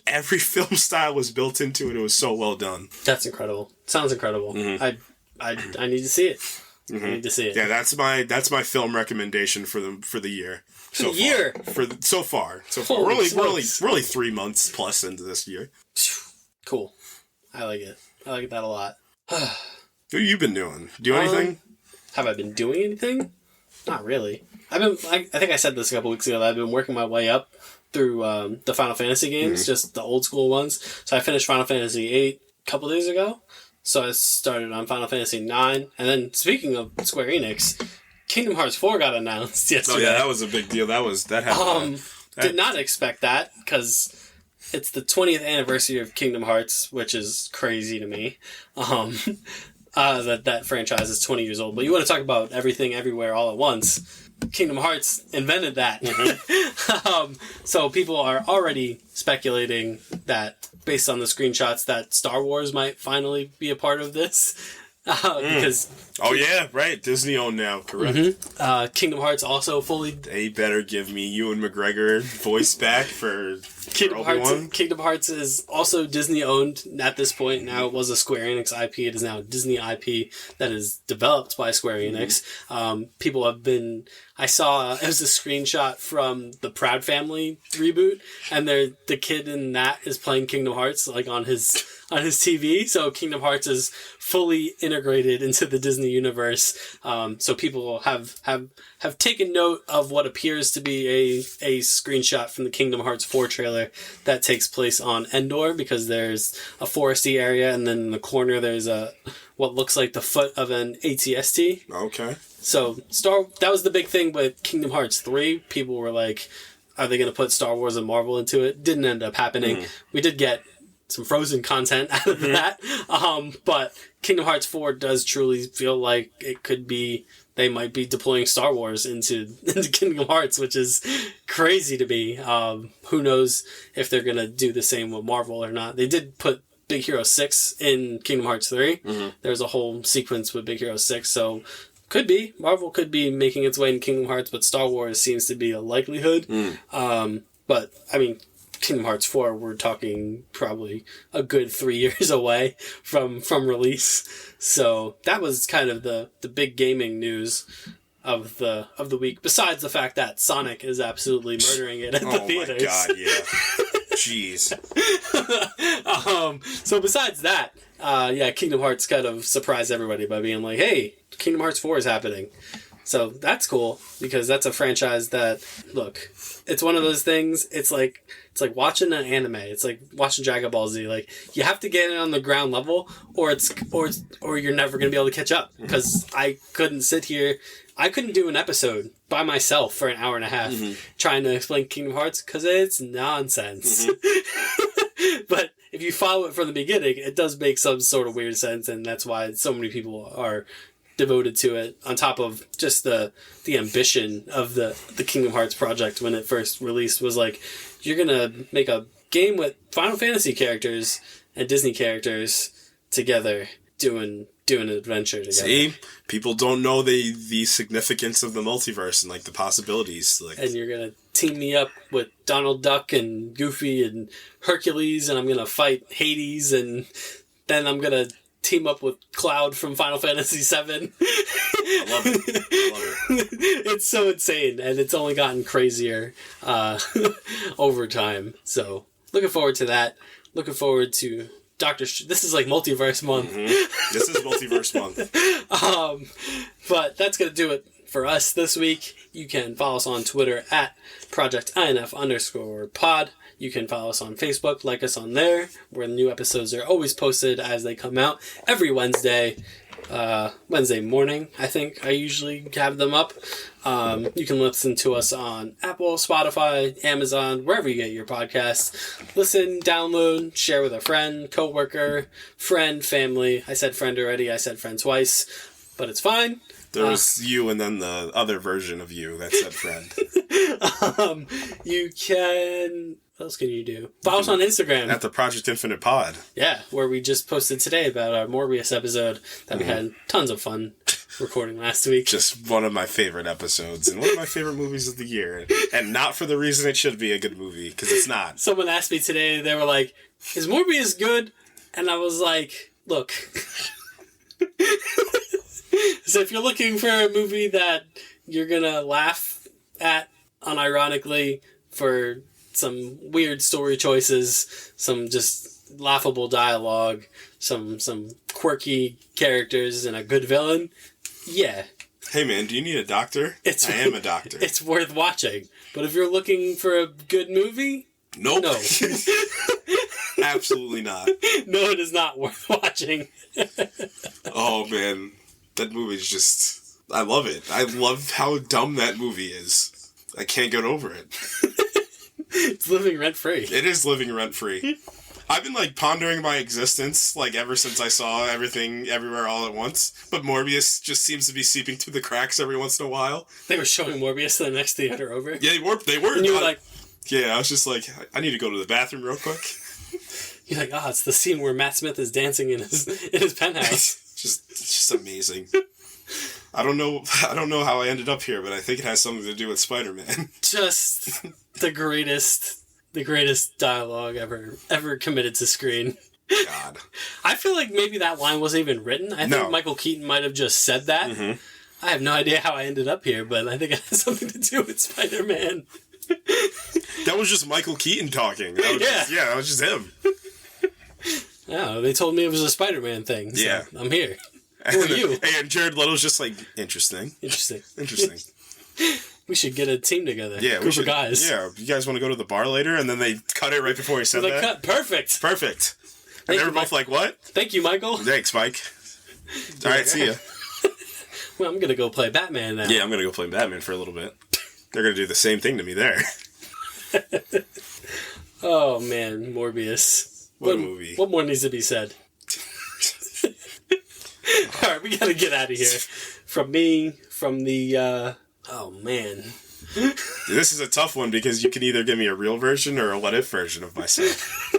every film style was built into it. It was so well done. That's incredible. Sounds incredible. Mm-hmm. I need to see it. Mm-hmm. I need to see it. Yeah, that's my film recommendation for the year. So far. We're only 3 months plus into this year. Cool. I like it. I like that a lot. What have you been doing? Do anything? Have I been doing anything? Not really. I think I said this a couple weeks ago that I've been working my way up through the Final Fantasy games, just the old school ones. So I finished Final Fantasy VIII a couple days ago. So I started on Final Fantasy IX. And then, speaking of Square Enix, Kingdom Hearts 4 got announced yesterday. Oh yeah, that was a big deal. Did not expect that, because it's the 20th anniversary of Kingdom Hearts, which is crazy to me. That franchise is 20 years old. But you want to talk about everything, everywhere, all at once. Kingdom Hearts invented that. So people are already speculating that, based on the screenshots, that Star Wars might finally be a part of this. Because Disney owned now, correct? Mm-hmm. Kingdom Hearts also fully. They better give me Ewan McGregor voice back for Kingdom Hearts. Kingdom Hearts is also Disney owned at this point. Now, it was a Square Enix IP. It is now a Disney IP that is developed by Square Enix. People have been. I saw it was a screenshot from the Proud Family reboot, and the kid in that is playing Kingdom Hearts on his TV. So Kingdom Hearts is fully integrated into the Disney universe. So people have taken note of what appears to be a screenshot from the Kingdom Hearts 4 trailer trailer that takes place on Endor, because there's a foresty area, and then in the corner there's what looks like the foot of an AT-ST. Okay. So that was the big thing with Kingdom Hearts 3. People were like, are they going to put Star Wars and Marvel into it? Didn't end up happening. We did get some Frozen content out of that. But Kingdom Hearts 4 does truly feel like it could be, they might be deploying Star Wars into Kingdom Hearts, which is crazy to me. Who knows if they're going to do the same with Marvel or not. They did put Big Hero 6 in Kingdom Hearts 3. There's a whole sequence with Big Hero 6, so could be. Marvel could be making its way in Kingdom Hearts, but Star Wars seems to be a likelihood. But, I mean, Kingdom Hearts 4, we're talking probably a good 3 years away from release. So that was kind of the big gaming news of the week, besides the fact that Sonic is absolutely murdering it at the theaters. Oh my god, yeah. Jeez. So besides that, Kingdom Hearts kind of surprised everybody by being like, hey, Kingdom Hearts 4 is happening. So that's cool, because that's a franchise that, look, it's one of those things, it's like watching an anime. It's like watching Dragon Ball Z. Like, you have to get it on the ground level, or you're never going to be able to catch up. Because I couldn't do an episode by myself for an hour and a half trying to explain Kingdom Hearts, because it's nonsense. But if you follow it from the beginning, it does make some sort of weird sense, and that's why so many people are devoted to it, on top of just the ambition of the Kingdom Hearts project when it first released. Was like, you're gonna make a game with Final Fantasy characters and Disney characters together doing an adventure together. See, people don't know the significance of the multiverse and like the possibilities. Like, and you're gonna team me up with Donald Duck and Goofy and Hercules, and I'm gonna fight Hades, and then I'm gonna team up with Cloud from Final Fantasy VII. I love it. It's so insane, and it's only gotten crazier over time. So, looking forward to that. Looking forward to this is like multiverse month. This is multiverse month. But that's going to do it for us this week. You can follow us on Twitter at ProjectINF_pod. You can follow us on Facebook, like us on there, where new episodes are always posted as they come out every Wednesday. Wednesday morning, I think I usually have them up. You can listen to us on Apple, Spotify, Amazon, wherever you get your podcasts. Listen, download, share with a friend, coworker, friend, family. I said friend already. I said friend twice, but it's fine. There was you and then the other version of you that said friend. You can... What else can you do? Follow us on Instagram. At the Project Infinite Pod. Yeah, where we just posted today about our Morbius episode that we had tons of fun recording last week. Just one of my favorite episodes and one of my favorite movies of the year. And not for the reason it should be a good movie, because it's not. Someone asked me today, they were like, is Morbius good? And I was like, look. So if you're looking for a movie that you're going to laugh at unironically for some weird story choices, some just laughable dialogue, some quirky characters, and a good villain, yeah. Hey man, do you need a doctor? I am a doctor. It's worth watching. But if you're looking for a good movie, nope. No. Absolutely not. No, it is not worth watching. Oh man, that movie's just... I love it. I love how dumb that movie is. I can't get over it. It's living rent-free. It is living rent-free. I've been, like, pondering my existence, like, ever since I saw Everything Everywhere All at Once. But Morbius just seems to be seeping through the cracks every once in a while. They were showing Morbius the next theater over. Yeah, they were. And you were like... Yeah, I was just like, I need to go to the bathroom real quick. You're like, it's the scene where Matt Smith is dancing in his penthouse. It's just amazing. I don't know how I ended up here, but I think it has something to do with Spider-Man. Just the greatest dialogue ever committed to screen. God. I feel like maybe that line wasn't even written. I think Michael Keaton might have just said that. Mm-hmm. I have no idea how I ended up here, but I think it has something to do with Spider-Man. That was just Michael Keaton talking. That was just him. No, they told me it was a Spider-Man thing. So yeah. I'm here. Who are you? And Jared Leto's just like, interesting. We should get a team together. Yeah, Group of guys. Yeah, you guys want to go to the bar later? And then they cut it right before he said that. Cut. Perfect. Perfect. And they were both like, what? Thank you, Michael. Thanks, Mike. All right, see ya. Well, I'm going to go play Batman now. Yeah, I'm going to go play Batman for a little bit. They're going to do the same thing to me there. Oh, man. Morbius. What a movie. What more needs to be said? All right, we got to get out of here. From me, from the... oh, man. This is a tough one because you can either give me a real version or a what-if version of myself.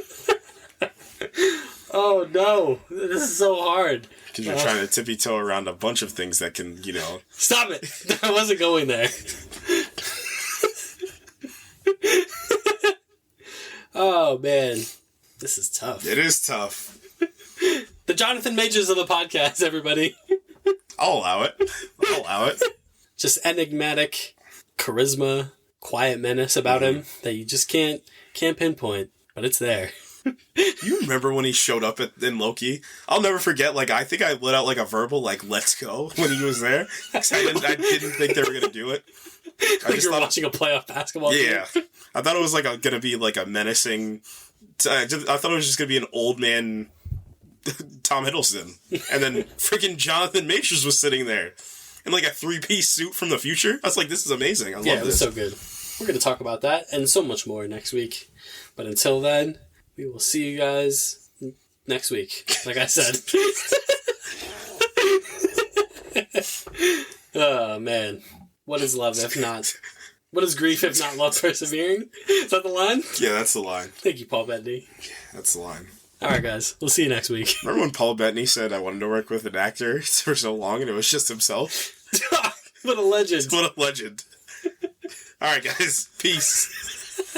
Oh, no. This is so hard. Because you're trying to tippy-toe around a bunch of things that can, Stop it! I wasn't going there. Oh, man. This is tough. It is tough. The Jonathan Majors of the podcast, everybody. I'll allow it. Just enigmatic charisma, quiet menace about him that you just can't pinpoint, but it's there. You remember when he showed up in Loki? I'll never forget, I think I let out, a verbal, let's go, when he was there. 'Cause I didn't think they were going to do it. I just thought watching a playoff basketball game. Yeah. I thought it was, going to be, a menacing... I thought it was just going to be an old man Tom Hiddleston. And then freaking Jonathan Majors was sitting there in, a three-piece suit from the future. I was like, this is amazing. I love this. Yeah, it was so good. We're going to talk about that and so much more next week. But until then... we will see you guys next week, like I said. Oh, man. What is love if not... what is grief if not love persevering? Is that the line? Yeah, that's the line. Thank you, Paul Bettany. That's the line. All right, guys. We'll see you next week. Remember when Paul Bettany said, I wanted to work with an actor for so long, and it was just himself? What a legend. What a legend. All right, guys. Peace.